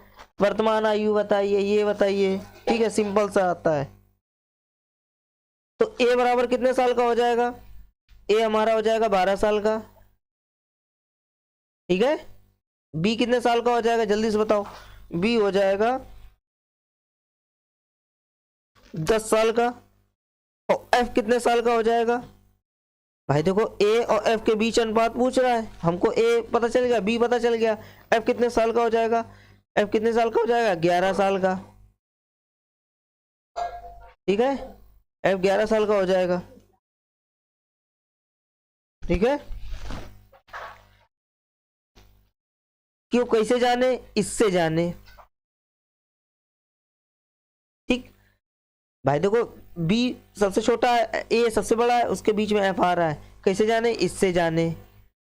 वर्तमान आयु बताइए, ये बताइए, ठीक है सिंपल सा आता है। तो ए बराबर कितने साल का हो जाएगा, ए हमारा हो जाएगा 12 साल का, ठीक है बी कितने साल का हो जाएगा जल्दी से बताओ, बी हो जाएगा 10 साल का, और एफ कितने साल का हो जाएगा, भाई देखो ए और एफ के बीच अनुपात पूछ रहा है हमको, ए पता चल गया, बी पता चल गया, एफ कितने साल का हो जाएगा, एफ कितने साल का हो जाएगा 11 साल का, ठीक है एफ 11 साल का हो जाएगा, ठीक है क्यों, कैसे जाने, इससे जाने, ठीक भाई देखो बी सबसे छोटा है, ए सबसे बड़ा है, उसके बीच में एफ आ रहा है, कैसे जाने, इससे जाने,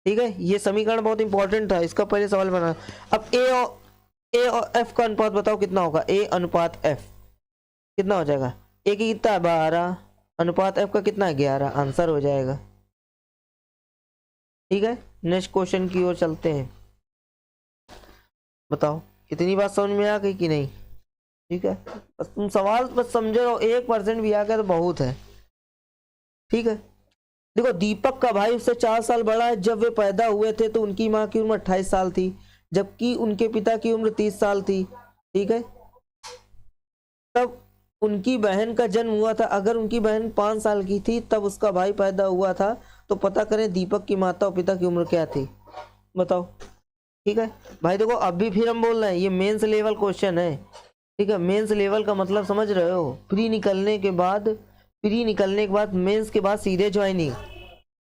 ठीक है ये समीकरण बहुत इंपॉर्टेंट था, इसका पहले सवाल बना। अब ए और एफ का अनुपात बताओ कितना होगा, ए अनुपात एफ कितना हो जाएगा, ए की कितना है 12, अनुपात एफ का कितना है 11, आंसर हो जाएगा, ठीक है नेक्स्ट क्वेश्चन की ओर चलते हैं। बताओ इतनी बात समझ में आ गई कि नहीं, ठीक है बस तुम सवाल बस समझे रहो, 1% भी आ गया तो बहुत है, ठीक है देखो दीपक का भाई उससे 4 साल बड़ा है, जब वे पैदा हुए थे तो उनकी माँ की उम्र 28 साल थी, जबकि उनके पिता की उम्र 30 साल थी, ठीक है तब उनकी बहन का जन्म हुआ था, अगर उनकी बहन 5 साल की थी तब उसका भाई पैदा हुआ था, तो पता करें दीपक की माता और पिता की उम्र क्या थी, बताओ, ठीक है भाई देखो अब भी फिर हम बोल रहे हैं ये मेंस लेवल क्वेश्चन है, ठीक है मेंस लेवल का मतलब समझ रहे हो, प्री निकलने के बाद मेंस के बाद सीधे ज्वाइनिंग,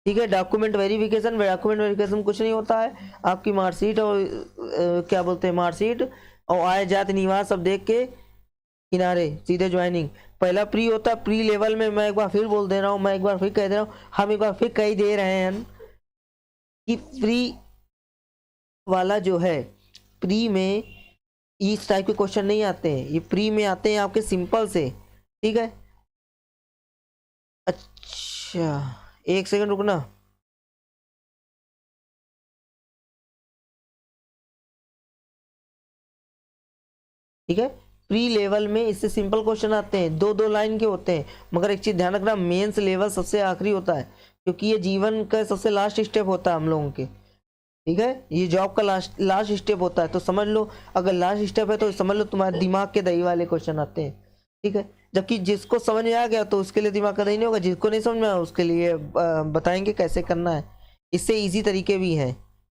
ठीक है डॉक्यूमेंट वेरिफिकेशन कुछ नहीं होता है, आपकी मार्कशीट और क्या बोलते हैं मार्कशीट और आय जाति निवास सब देख के किनारे सीधे ज्वाइनिंग, पहला प्री होता है, प्री लेवल में मैं एक बार फिर बोल दे रहा हूँ, मैं एक बार फिर कह दे रहा हूँ, हम एक बार फिर कह दे रहे हैं कि प्री वाला जो है, प्री में इस टाइप के क्वेश्चन नहीं आते हैं, ये प्री में आते हैं आपके सिंपल से, ठीक है अच्छा 1 सेकंड रुकना, ठीक है प्री लेवल में इससे सिंपल क्वेश्चन आते हैं, 2-2 लाइन के होते हैं, मगर एक चीज ध्यान रखना मेंस लेवल सबसे आखिरी होता है, क्योंकि ये जीवन का सबसे लास्ट स्टेप होता है हम लोगों के, ठीक है ये जॉब का लास्ट स्टेप होता है, तो समझ लो अगर लास्ट स्टेप है तो समझ लो तुम्हारे दिमाग के दही वाले क्वेश्चन आते हैं, ठीक है जबकि जिसको समझ में आ गया तो उसके लिए दिमाग का दही नहीं होगा, जिसको नहीं समझ में आया उसके लिए बताएंगे कैसे करना है, इससे इजी तरीके भी हैं,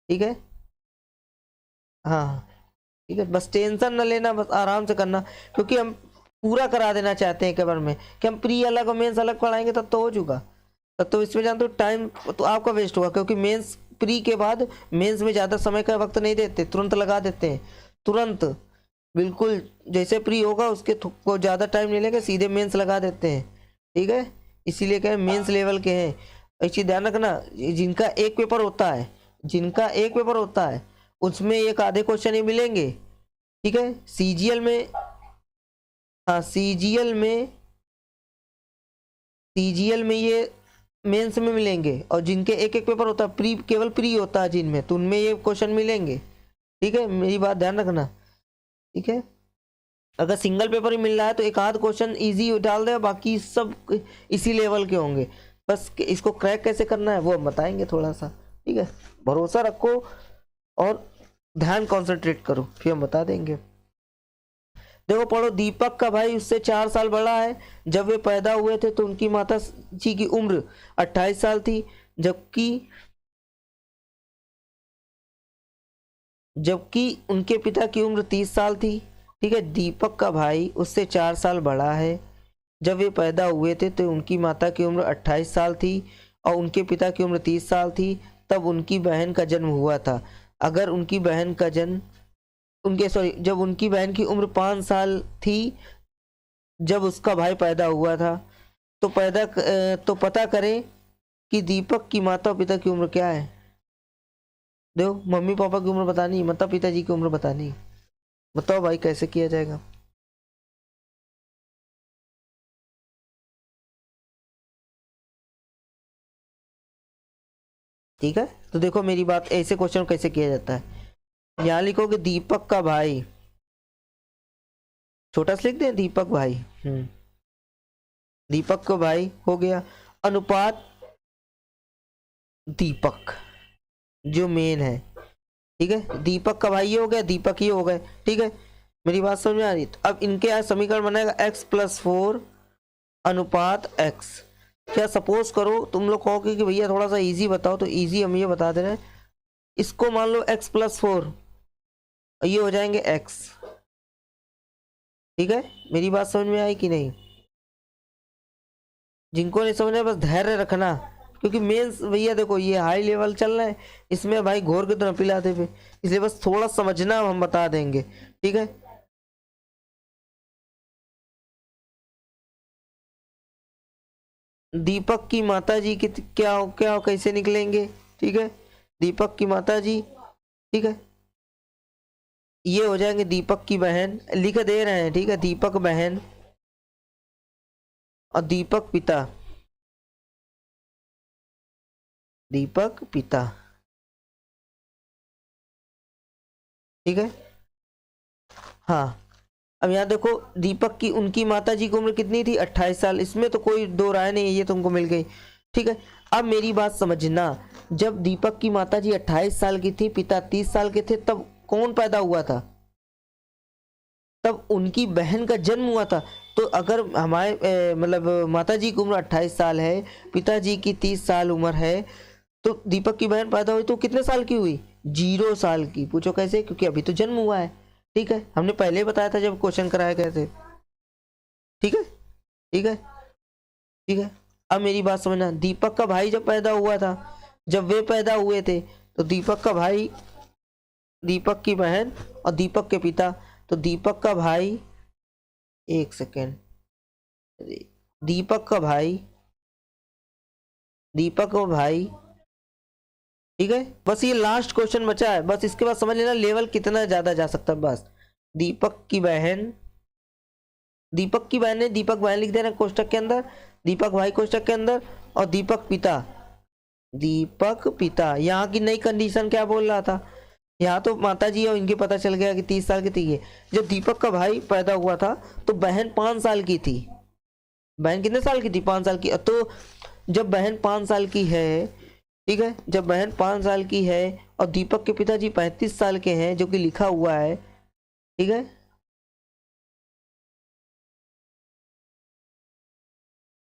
ठीक है हाँ ठीक है बस टेंशन न लेना, बस आराम से करना, क्योंकि हम पूरा करा देना चाहते हैं एक बार में, कि हम प्री अलग और मेंस अलग पढ़ाएंगे तब तो हो चुका, तब तो इसमें जानते हो टाइम तो आपका वेस्ट होगा, क्योंकि मेंस प्री के बाद मेंस में ज़्यादा समय का वक्त नहीं देते, तुरंत लगा देते हैं, तुरंत बिल्कुल जैसे प्री होगा उसके को ज़्यादा टाइम नहीं लेगा, सीधे मेंस लगा देते हैं, ठीक है इसीलिए कहें मेंस लेवल के हैं, एक चीज़ ध्यान रखना जिनका एक पेपर होता है उसमें एक आधे क्वेश्चन ही मिलेंगे, ठीक है सीजीएल में, हाँ सीजीएल में ये मेंस में मिलेंगे, और जिनके एक एक पेपर होता है प्री केवल प्री होता है जिनमें, तो उनमें ये क्वेश्चन मिलेंगे, ठीक है मेरी बात ध्यान रखना, ठीक है अगर सिंगल पेपर ही मिल रहा है तो एक आध क्वेश्चन इजी डाल दे, बाकी सब इसी लेवल के होंगे, बस इसको क्रैक कैसे करना है वो हम बताएंगे थोड़ा सा, ठीक है भरोसा रखो और ध्यान कॉन्सेंट्रेट करो, फिर हम बता देंगे। देखो पढ़ो, दीपक का भाई उससे 4 साल बड़ा है, जब वे पैदा हुए थे तो उनकी माता जी की उम्र 28 साल थी, जबकि उनके पिता की उम्र 30 साल थी, ठीक है दीपक का भाई उससे 4 साल बड़ा है, जब वे पैदा हुए थे तो उनकी माता की उम्र 28 साल थी और उनके पिता की उम्र 30 साल थी, तब उनकी बहन का जन्म हुआ था। अगर उनकी बहन का जन्म उनके सॉरी जब उनकी बहन की उम्र 5 साल थी जब उसका भाई पैदा हुआ था, तो पता करें कि दीपक की माता और पिता की उम्र क्या है। देखो, मम्मी पापा की उम्र बतानी, माता पिताजी की उम्र बतानी। बताओ भाई कैसे किया जाएगा। ठीक है, तो देखो मेरी बात, ऐसे क्वेश्चन कैसे किया जाता है। यहाँ लिखोगे दीपक का भाई, छोटा सा लिख दें दीपक भाई। दीपक का भाई हो गया, अनुपात दीपक जो मेन है। ठीक है, दीपक का भाई ये हो गया, दीपक ये हो गए। ठीक है, मेरी बात समझ में आ रही। तो अब इनके यहाँ समीकरण बनेगा x+4 अनुपात x। क्या सपोज करो तुम लोग कहोगे कि भैया थोड़ा सा इजी बताओ, तो इजी हम ये बता दे रहे हैं। इसको मान लो x+4, ये हो जाएंगे x। ठीक है, मेरी बात समझ में आई कि नहीं। जिनको नहीं समझ में बस धैर्य रखना, क्योंकि मेंस भैया देखो ये हाई लेवल चल रहा है, इसमें भाई घोर के तो न पिलाते पे, इसलिए बस थोड़ा समझना हम बता देंगे। ठीक है, दीपक की माता जी की क्या कैसे निकलेंगे। ठीक है, दीपक की माता जी। ठीक है, ये हो जाएंगे दीपक की बहन, लिख दे रहे हैं। ठीक है, दीपक बहन और दीपक पिता, दीपक पिता। ठीक है, हाँ। अब यहाँ देखो दीपक की उनकी माता जी की उम्र कितनी थी, 28 साल। इसमें तो कोई दो राय नहीं है, ये तुमको मिल गई। ठीक है, अब मेरी बात समझना, जब दीपक की माता जी 28 साल की थी, पिता 30 साल के थे, तब कौन पैदा हुआ था, तब उनकी बहन का जन्म हुआ था। तो अगर हमारे मतलब माता जी की उम्र 28 साल है, पिताजी की 30 साल उम्र है, तो दीपक की बहन पैदा हुई तो कितने साल की हुई, 0 साल की। पूछो कैसे, क्योंकि अभी तो जन्म हुआ है। ठीक है, हमने पहले ही बताया था जब क्वेश्चन कराए गए थे। ठीक है, ठीक है, ठीक है। अब मेरी बात समझना, दीपक का भाई जब पैदा हुआ था, जब वे पैदा हुए थे, तो दीपक का भाई, दीपक की बहन और दीपक के पिता। तो दीपक का भाई, एक सेकेंड, दीपक का भाई, दीपक का भाई। ठीक है, बस ये लास्ट क्वेश्चन बचा है, बस इसके बाद समझ लेना लेवल कितना ज्यादा जा सकता है। बस दीपक की बहन, दीपक की बहन ने दीपक बहन लिख देना कोष्टक के अंदर, दीपक भाई कोष्टक के अंदर, और दीपक पिता, दीपक पिता। यहाँ की नई कंडीशन क्या बोल रहा था, यहाँ तो माता जी और इनके पता चल गया कि 30 साल की थी। जब दीपक का भाई पैदा हुआ था तो बहन 5 साल की थी। बहन कितने साल की थी, 5 साल की। तो जब बहन 5 साल की है, ठीक है, जब बहन 5 साल की है और दीपक के पिताजी 35 साल के हैं, जो कि लिखा हुआ है। ठीक है,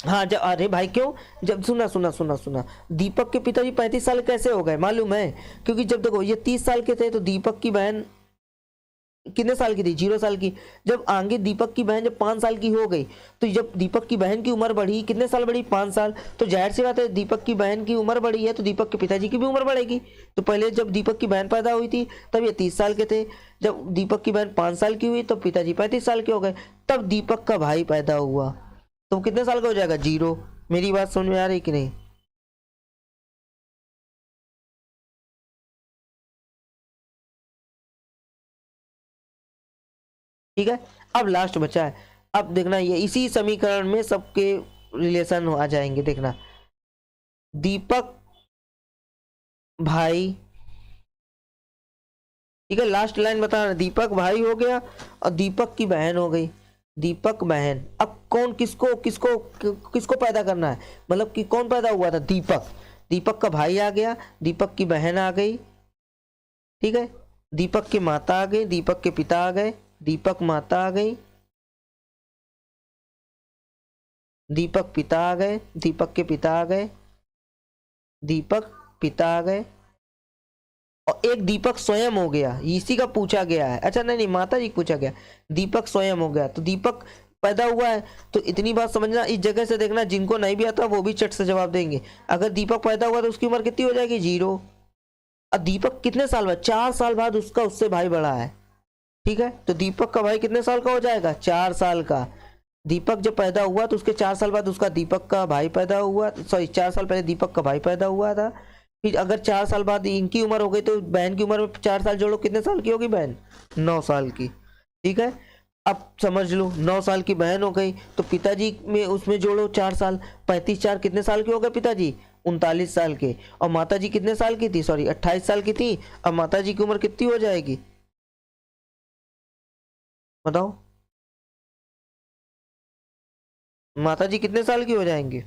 हाँ, जब, अरे भाई क्यों, जब सुना सुना सुना सुना, दीपक के पिताजी 35 साल कैसे हो गए मालूम है, क्योंकि जब देखो ये 30 साल के थे तो दीपक की बहन कितने साल की थी, 0 साल की। जब आगे दीपक की बहन जब 5 साल की हो गई, तो जब दीपक की बहन की उम्र बढ़ी, कितने साल बढ़ी, 5 साल। तो जाहिर सी बात है, दीपक की बहन की उम्र बढ़ी है तो दीपक के पिताजी की भी उम्र बढ़ेगी। तो पहले जब दीपक की बहन पैदा हुई थी तब ये 30 साल के थे, जब दीपक की बहन 5 साल की हुई तो पिताजी 35 साल के हो गए, तब दीपक का भाई पैदा हुआ। तो कितने साल का हो जाएगा, 0। मेरी बात समझ में आ रही कि नहीं। ठीक है, अब लास्ट बचा है। अब देखना, ये इसी समीकरण में सबके रिलेशन आ जाएंगे, देखना। दीपक भाई, ठीक है, लास्ट लाइन बताना, दीपक भाई हो गया और दीपक की बहन हो गई, दीपक बहन। अब कौन किसको किसको किसको पैदा करना है, मतलब कि कौन पैदा हुआ था, दीपक, दीपक का भाई आ गया, दीपक की बहन आ गई। ठीक है, दीपक की माता आ गई, दीपक के पिता आ गए, दीपक माता आ गई, दीपक पिता आ गए, दीपक के पिता आ गए, दीपक पिता आ गए, और एक दीपक स्वयं हो गया, इसी का पूछा गया है। अच्छा नहीं नहीं, माता जी पूछा गया, दीपक स्वयं हो गया। तो दीपक पैदा हुआ है। तो इतनी बात समझना, इस जगह से देखना, जिनको नहीं भी आता वो भी चट से जवाब देंगे। अगर दीपक पैदा हुआ तो उसकी उम्र कितनी हो जाएगी, 0। अब दीपक कितने साल बाद, 4 साल बाद उसका उससे भाई बड़ा है, ठीक है। तो दीपक का भाई कितने साल का हो जाएगा, 4 साल का। दीपक जब पैदा हुआ तो उसके 4 साल बाद उसका दीपक का भाई पैदा हुआ, सॉरी 4 साल पहले दीपक का भाई पैदा हुआ था। फिर अगर 4 साल बाद इनकी उम्र हो गई तो बहन की उम्र में 4 साल जोड़ो, कितने साल की होगी बहन, 9 साल की, ठीक है। अब समझ लो 9 साल की बहन हो गई, तो पिताजी में उसमें जोड़ो 4 साल, 35 4 कितने साल के हो गए पिताजी, 39 साल के। और माता जी कितने साल की थी, सॉरी 28 साल की थी। अब माता जी की उम्र कितनी हो जाएगी, बताओ माता जी कितने साल की हो जाएंगे।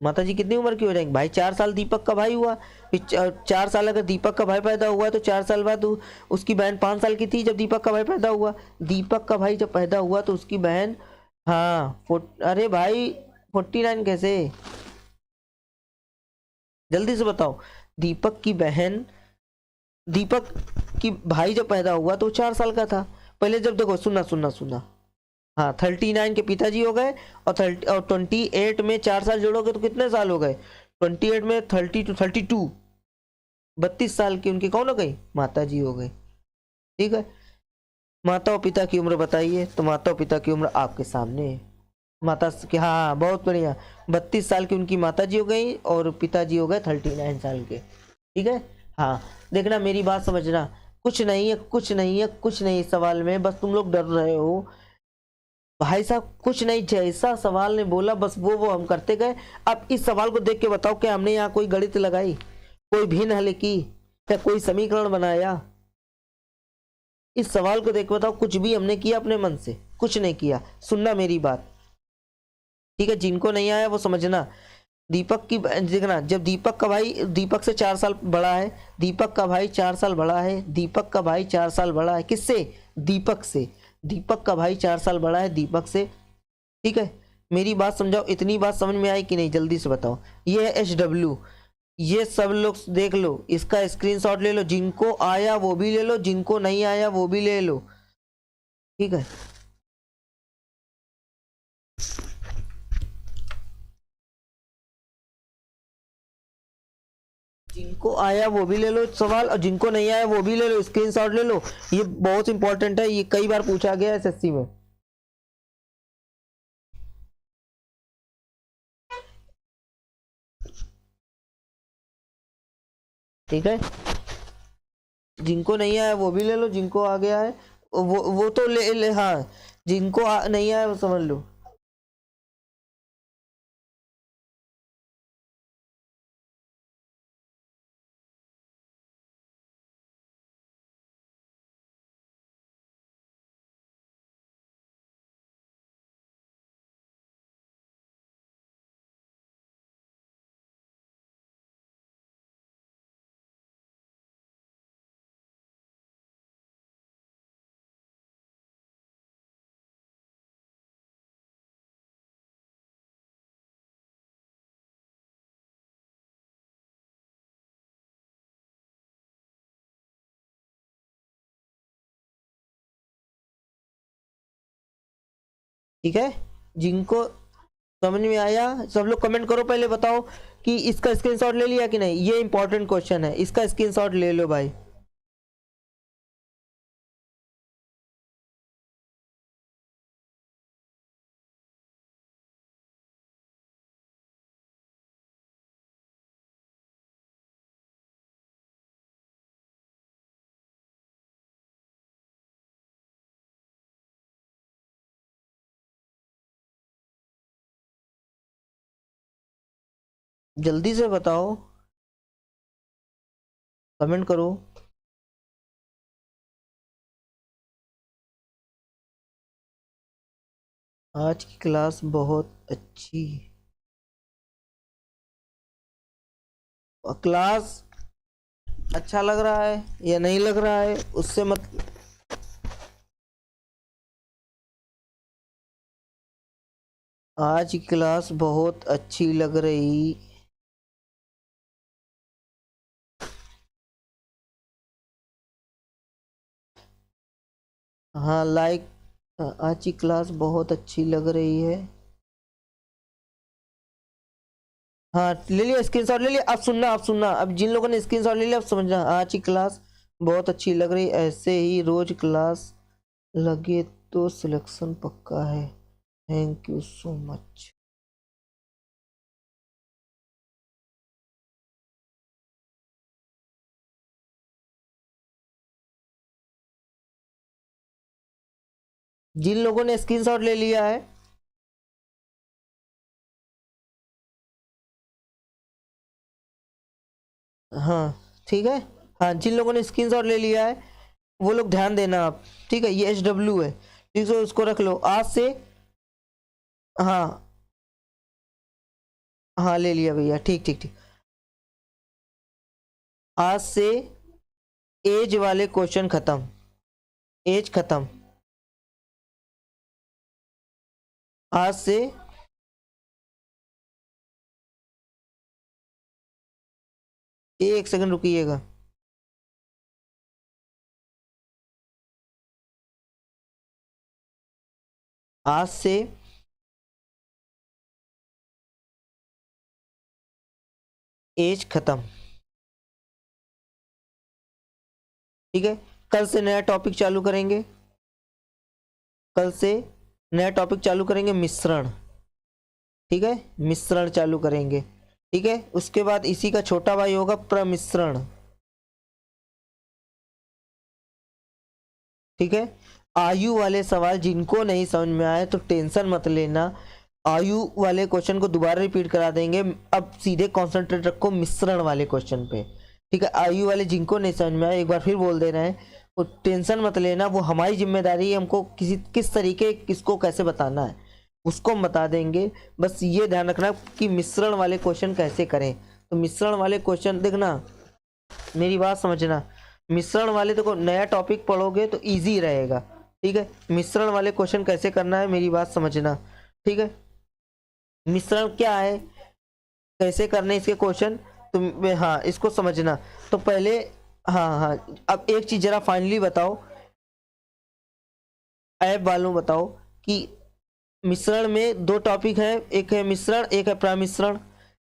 माता जी कितनी उम्र की हो जाएंगी भाई, 4 साल दीपक का भाई हुआ। फिर 4 साल अगर दीपक का भाई पैदा हुआ तो 4 साल बाद उसकी बहन 5 साल की थी जब दीपक का भाई पैदा हुआ। दीपक का भाई जब पैदा हुआ तो उसकी बहन, हाँ अरे भाई 49 कैसे, जल्दी से बताओ। दीपक की बहन, दीपक की भाई जब पैदा हुआ तो 4 साल का था। पहले जब देखो, सुनना सुनना सुनना, हाँ 39 के पिताजी हो गए, और 30 और 28 में 4 साल जोड़ोगे तो कितने साल हो गए, 28 में 32 32 साल की उनकी कौन हो गई, माता जी हो गई, ठीक है। माता और पिता की उम्र बताइए, तो माता और पिता की उम्र आपके सामने है। माता की, हाँ हाँ बहुत बढ़िया, 32 साल की उनकी माता जी हो गई और पिताजी हो गए 39 साल के, ठीक है। हाँ देखना, मेरी बात समझना, कुछ नहीं है, कुछ नहीं है, कुछ नहीं इस सवाल में, बस तुम लोग डर रहे हो भाई साहब। कुछ नहीं, जैसा सवाल ने बोला बस वो हम करते गए। अब इस सवाल को देख के बताओ कि हमने यहाँ कोई गणित लगाई, कोई भिन्न हल की, या कोई समीकरण बनाया। इस सवाल को देख के बताओ, कुछ भी हमने किया अपने मन से, कुछ नहीं किया। सुनना मेरी बात, ठीक है, जिनको नहीं आया वो समझना। दीपक की देखना, जब दीपक का भाई दीपक से 4 साल बड़ा है, दीपक का भाई 4 साल बड़ा है, दीपक का भाई 4 साल बड़ा है किससे, दीपक से। दीपक का भाई 4 साल बड़ा है दीपक से, ठीक है। मेरी बात समझाओ, इतनी बात समझ में आई कि नहीं, जल्दी से बताओ। ये है HW, ये सब लोग देख लो, इसका स्क्रीनशॉट ले लो, जिनको आया वो भी ले लो, जिनको नहीं आया वो भी ले लो, ठीक है। जिनको आया वो भी ले लो सवाल, और जिनको नहीं आया वो भी ले लो, स्क्रीनशॉट ले लो। ये बहुत इंपॉर्टेंट है, ये कई बार पूछा गया है SSC में, ठीक है। जिनको नहीं आया वो भी ले लो, जिनको आ गया है वो तो ले हाँ, जिनको नहीं आया वो समझ लो। ठीक है, जिनको समझ में आया सब लोग कमेंट करो, पहले बताओ कि इसका स्क्रीनशॉट ले लिया कि नहीं। ये इंपॉर्टेंट क्वेश्चन है, इसका स्क्रीनशॉट ले लो भाई। जल्दी से बताओ, कमेंट करो। आज की क्लास बहुत अच्छी, क्लास अच्छा लग रहा है या नहीं लग रहा है उससे मत, आज की क्लास बहुत अच्छी लग रही, हाँ लाइक, आज की क्लास बहुत अच्छी लग रही है। हाँ ले लिया स्क्रीनशॉट, ले लिया। अब सुनना अब जिन लोगों ने स्क्रीनशॉट ले लिया अब समझना, आज की क्लास बहुत अच्छी लग रही, ऐसे ही रोज क्लास लगे तो सिलेक्शन पक्का है। Thank you so much. जिन लोगों ने स्क्रीनशॉट ले लिया है, हाँ ठीक है, हाँ जिन लोगों ने स्क्रीनशॉट ले लिया है वो लोग ध्यान देना आप, ठीक है। ये HW है, ठीक है, उसको रख लो आज से। हाँ हाँ ले लिया भैया, ठीक ठीक ठीक। आज से एज वाले क्वेश्चन खत्म, एज खत्म। आज से एक सेकंड रुकिएगा। आज से एज खत्म, ठीक है। कल से नया टॉपिक चालू करेंगे, कल से नया टॉपिक चालू करेंगे, मिश्रण, ठीक है, मिश्रण चालू करेंगे, ठीक है। उसके बाद इसी का छोटा भाई होगा प्रमिश्रण, ठीक है। आयु वाले सवाल जिनको नहीं समझ में आए तो टेंशन मत लेना, आयु वाले क्वेश्चन को दोबारा रिपीट करा देंगे। अब सीधे कॉन्सेंट्रेट रखो मिश्रण वाले क्वेश्चन पे, ठीक है। आयु वाले जिनको नहीं समझ में आए एक बार फिर बोल दे रहे हैं, वो टेंशन मत लेना, वो हमारी जिम्मेदारी है, हमको किस तरीके किसको कैसे बताना है उसको हम बता देंगे। बस ये ध्यान रखना कि मिश्रण वाले क्वेश्चन कैसे करें। तो मिश्रण वाले क्वेश्चन देखना, मेरी बात समझना, मिश्रण वाले देखो नया टॉपिक पढ़ोगे तो इजी रहेगा, ठीक है। मिश्रण वाले क्वेश्चन कैसे करना है मेरी बात समझना, ठीक है। मिश्रण क्या है, कैसे करने इसके क्वेश्चन, तुम हाँ इसको समझना। तो पहले हाँ हाँ, अब एक चीज जरा फाइनली बताओ, ऐप वालों बताओ कि मिश्रण में दो टॉपिक है, एक है मिश्रण एक है प्रामिश्रण,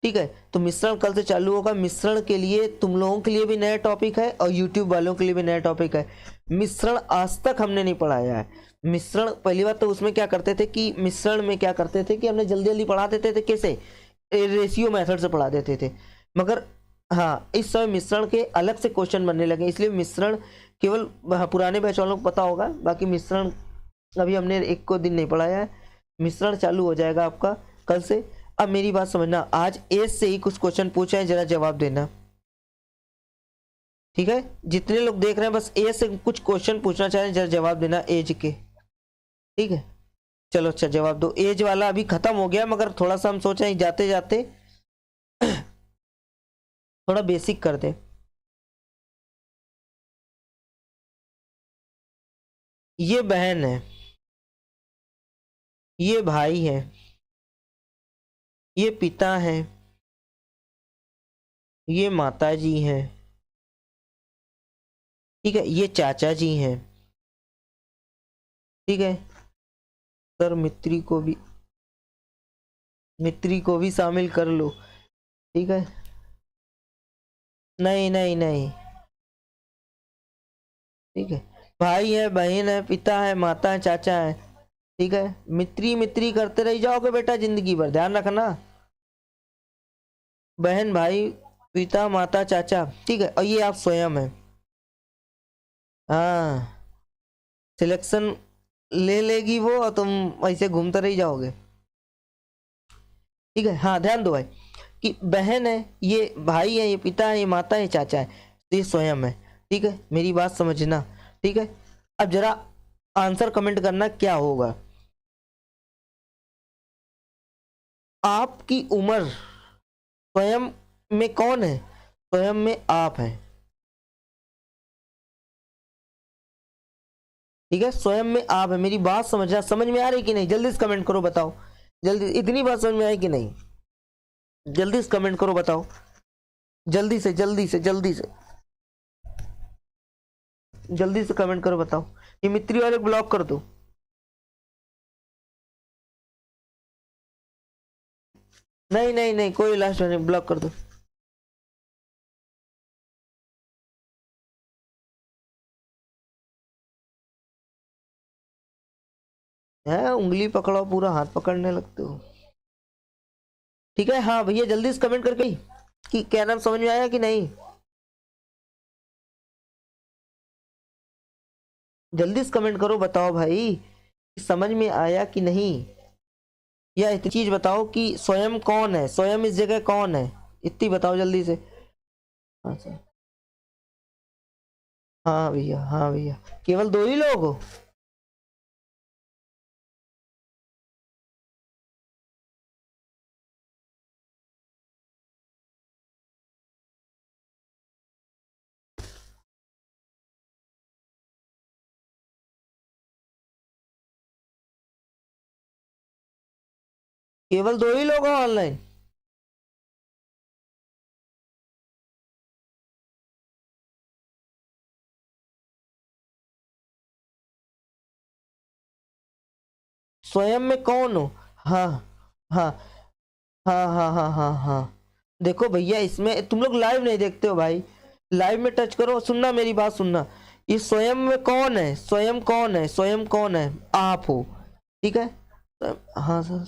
ठीक है। तो मिश्रण कल से चालू होगा, मिश्रण के लिए तुम लोगों के लिए भी नया टॉपिक है और यूट्यूब वालों के लिए भी नया टॉपिक है। मिश्रण आज तक हमने नहीं पढ़ाया है। मिश्रण पहली बात तो उसमें क्या करते थे कि मिश्रण में क्या करते थे कि हमने जल्दी जल्दी पढ़ा देते थे, कैसे रेशियो मेथड से पढ़ा देते थे। मगर हाँ इस समय मिश्रण के अलग से क्वेश्चन बनने लगे, इसलिए मिश्रण केवल पुराने बैच वालों को पता होगा, बाकी मिश्रण अभी हमने एक को दिन नहीं पढ़ाया है। मिश्रण चालू हो जाएगा आपका कल से। अब मेरी बात समझना, आज एज से ही कुछ क्वेश्चन पूछे हैं, जरा जवाब देना, ठीक है। जितने लोग देख रहे हैं बस एज से कुछ क्वेश्चन पूछना चाह रहे हैं, जरा जवाब देना एज के, ठीक है। चलो अच्छा जवाब दो। एज वाला अभी खत्म हो गया, मगर थोड़ा सा हम सोच रहे हैं जाते जाते थोड़ा बेसिक कर दे। ये बहन है, ये भाई है, ये पिता है, ये माता जी हैं, ठीक है, ये चाचा जी हैं, ठीक है। सर मित्री को भी शामिल कर लो, ठीक है। नहीं नहीं नहीं, ठीक है। भाई है, बहन है, पिता है, माता है, चाचा है, ठीक है। मित्री मित्री करते रह जाओगे बेटा जिंदगी भर, ध्यान रखना। बहन भाई पिता माता चाचा, ठीक है। और ये आप स्वयं है, हाँ। सिलेक्शन ले लेगी वो और तुम ऐसे घूमते रह जाओगे, ठीक है। हाँ ध्यान दो भाई कि बहन है, ये भाई है, ये पिता है, ये माता है, ये चाचा है, तो ये स्वयं है, ठीक है। मेरी बात समझना, ठीक है। अब जरा आंसर कमेंट करना क्या होगा। आपकी उम्र स्वयं में कौन है, स्वयं में आप है, ठीक है। स्वयं में आप है, मेरी बात समझना, समझ में आ रही कि नहीं, जल्दी से कमेंट करो बताओ, जल्दी। इतनी बात समझ में आई कि नहीं, जल्दी से कमेंट करो बताओ, जल्दी से जल्दी से जल्दी से। जल्दी से कमेंट करो, बताओ। ये मित्री वाले ब्लॉक कर दो। नहीं नहीं नहीं, कोई लास्ट नहीं, ब्लॉक कर दो। है, उंगली पकड़ो, पूरा हाथ पकड़ने लगते हो। ठीक है, हाँ भैया जल्दी से कमेंट करके कि क्या नाम, समझ में आया कि नहीं। जल्दी से कमेंट करो, बताओ भाई समझ में आया कि नहीं। या इतनी चीज बताओ कि स्वयं कौन है, स्वयं इस जगह कौन है, इतनी बताओ जल्दी से। हाँ सर। हाँ भैया, हाँ भैया, केवल दो ही लोग हो। केवल दो ही लोग हो ऑनलाइन। स्वयं में कौन हो। हाँ हाँ हाँ हाँ हाँ हाँ हाँ। देखो भैया, इसमें तुम लोग लाइव नहीं देखते हो भाई। लाइव में टच करो, सुनना मेरी बात सुनना। ये स्वयं में कौन है, स्वयं कौन है, स्वयं कौन है, आप हो। ठीक है। हाँ सर।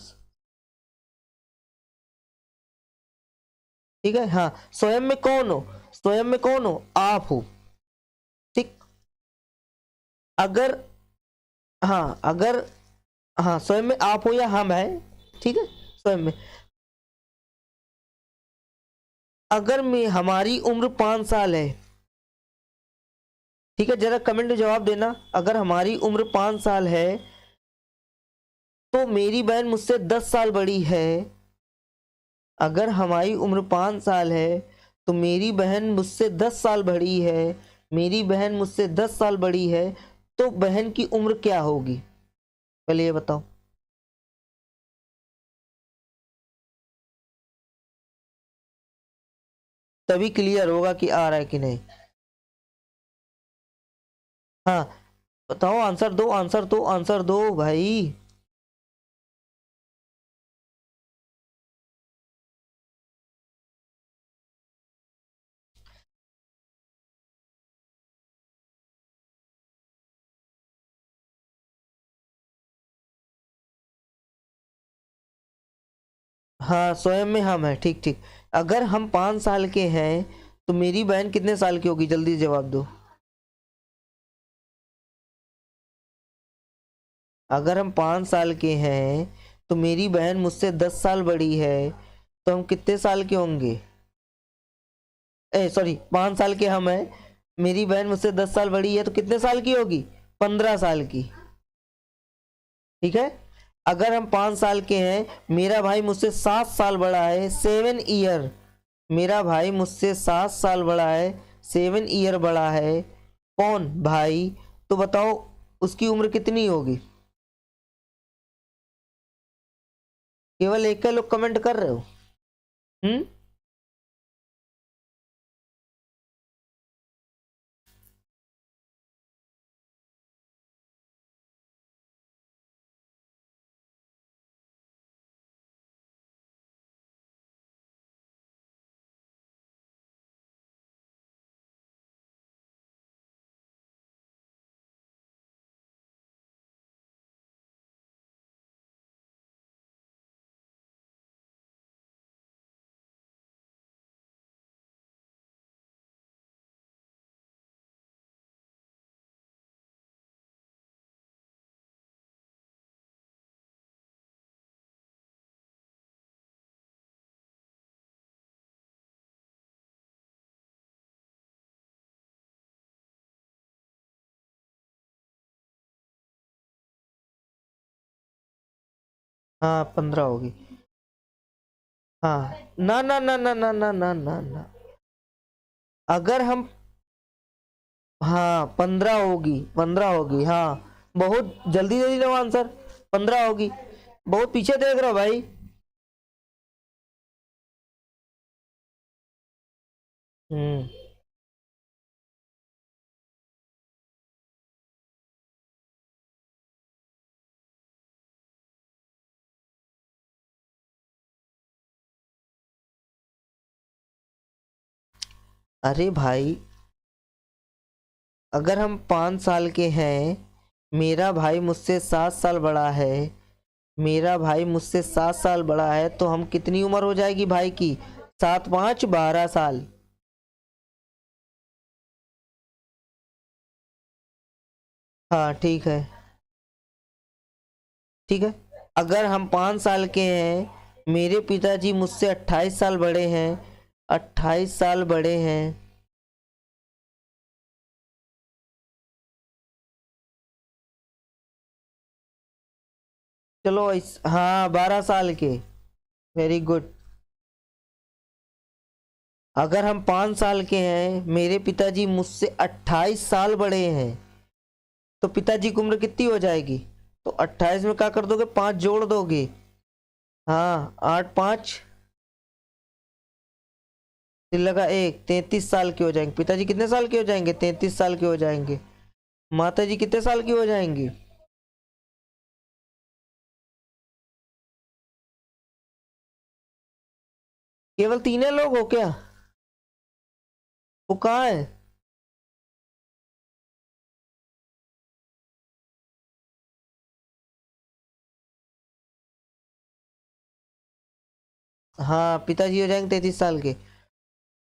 ठीक है, हाँ। स्वयं में कौन हो, स्वयं में कौन हो, आप हो। ठीक। अगर, हाँ अगर, हाँ स्वयं में आप हो या हम है। ठीक है। स्वयं में, अगर मैं, हमारी उम्र 5 साल है। ठीक है, जरा कमेंट में जवाब देना। अगर हमारी उम्र 5 साल है तो मेरी बहन मुझसे 10 साल बड़ी है। अगर हमारी उम्र 5 साल है तो मेरी बहन मुझसे 10 साल बड़ी है। मेरी बहन मुझसे 10 साल बड़ी है, तो बहन की उम्र क्या होगी, पहले ये बताओ। तभी क्लियर होगा कि आ रहा है कि नहीं। हाँ बताओ, आंसर दो, आंसर दो, आंसर दो भाई। हाँ स्वयं में हम है, ठीक ठीक। अगर हम 5 साल के हैं तो मेरी बहन कितने साल की होगी, जल्दी जवाब दो। अगर हम 5 साल के हैं तो मेरी बहन मुझसे 10 साल बड़ी है, तो हम कितने साल के होंगे। ए सॉरी, 5 साल के हम हैं, मेरी बहन मुझसे 10 साल बड़ी है, तो कितने साल की होगी, 15 साल की। ठीक है। अगर हम 5 साल के हैं, मेरा भाई मुझसे 7 साल बड़ा है, 7 ईयर। मेरा भाई मुझसे 7 साल बड़ा है, 7 ईयर बड़ा है। कौन भाई, तो बताओ उसकी उम्र कितनी होगी। केवल एक का लोग कमेंट कर रहे हो। हम्म। हाँ 15 होगी। हाँ, ना ना ना ना ना ना ना ना ना। अगर हम, हाँ 15 होगी, 15 होगी, हाँ। बहुत जल्दी जल्दी दो आंसर। 15 होगी। बहुत पीछे देख रहे हो भाई। हम्म। अरे भाई, अगर हम 5 साल के हैं, मेरा भाई मुझसे 7 साल बड़ा है, मेरा भाई मुझसे 7 साल बड़ा है, तो हम कितनी उम्र हो जाएगी भाई की? 7 5 12 साल। हाँ ठीक है, ठीक है। अगर हम 5 साल के हैं, मेरे पिताजी मुझसे 28 साल बड़े हैं, 28 साल बड़े हैं। चलो हाँ 12 साल के। Very good. अगर हम 5 साल के हैं, मेरे पिताजी मुझसे 28 साल बड़े हैं, तो पिताजी की उम्र कितनी हो जाएगी? तो 28 में क्या कर दोगे? 5 जोड़ दोगे। हाँ 8 5, फिर लगा 1, 33 साल के हो जाएंगे। पिताजी कितने साल के हो जाएंगे? 33 साल के हो जाएंगे। माता जी कितने साल की हो जाएंगी? केवल 3 लोग हो क्या? वो कहाँ है? हाँ पिताजी हो जाएंगे 33 साल के।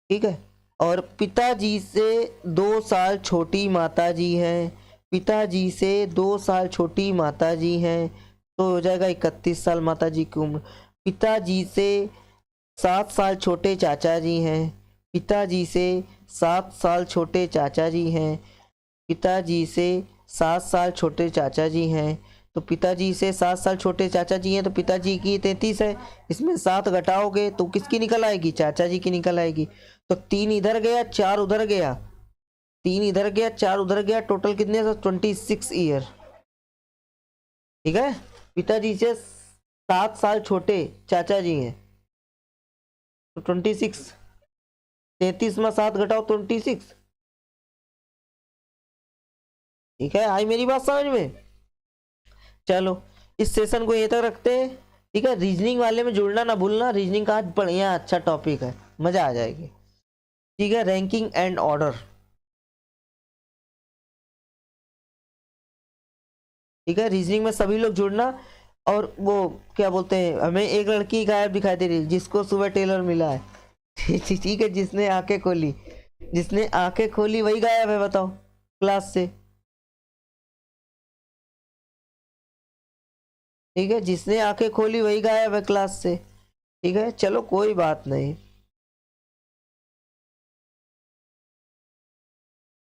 ठीक है। और पिताजी से 2 साल छोटी माता जी हैं, पिताजी से 2 साल छोटी माता जी हैं, तो हो जाएगा 31 साल माता जी की उम्र। पिताजी से 7 साल छोटे चाचा जी हैं, पिताजी से 7 साल छोटे चाचा जी हैं, पिताजी से 7 साल छोटे चाचा जी हैं, तो पिताजी से 7 साल छोटे चाचा जी हैं, तो पिताजी की 33 है, इसमें 7 घटाओगे तो किसकी निकल आएगी? चाचा जी की निकल आएगी। तो 3 इधर गया, 4 उधर गया, 3 इधर गया, 4 उधर गया, टोटल कितने? 26 ईयर। ठीक है। पिताजी से 7 साल छोटे चाचा जी हैं, तो 26। 33 में 7 घटाओ, 26। ठीक है, आई मेरी बात समझ में? चलो, इस सेशन को यहीं तक रखते हैं। ठीक है, रीजनिंग वाले में जुड़ना ना भूलना, रीजनिंग का आज बढ़िया अच्छा टॉपिक है, मजा आ जाएगी। ठीक है, रैंकिंग एंड ऑर्डर। ठीक है, रीजनिंग में सभी लोग जुड़ना। और वो क्या बोलते हैं, हमें एक लड़की गायब दिखाई दे रही, जिसको सुबह टेलर मिला है। ठीक है, जिसने आंखें खोली, जिसने आंखें खोली वही गायब है, बताओ क्लास से। ठीक है, जिसने आंखें खोली वही गायब है क्लास से। ठीक है, चलो कोई बात नहीं।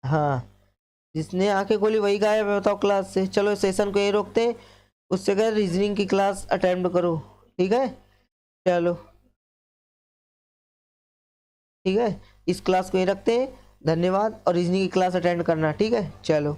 हाँ, जिसने आंखें खोली वही गायब है, बताओ क्लास से। चलो सेशन को यही रोकते हैं, उससे कह रीजनिंग की क्लास अटेम्प्ट करो। ठीक है, चलो। ठीक है, इस क्लास को यही रखते हैं। धन्यवाद, और रीजनिंग की क्लास अटेंड करना। ठीक है, चलो।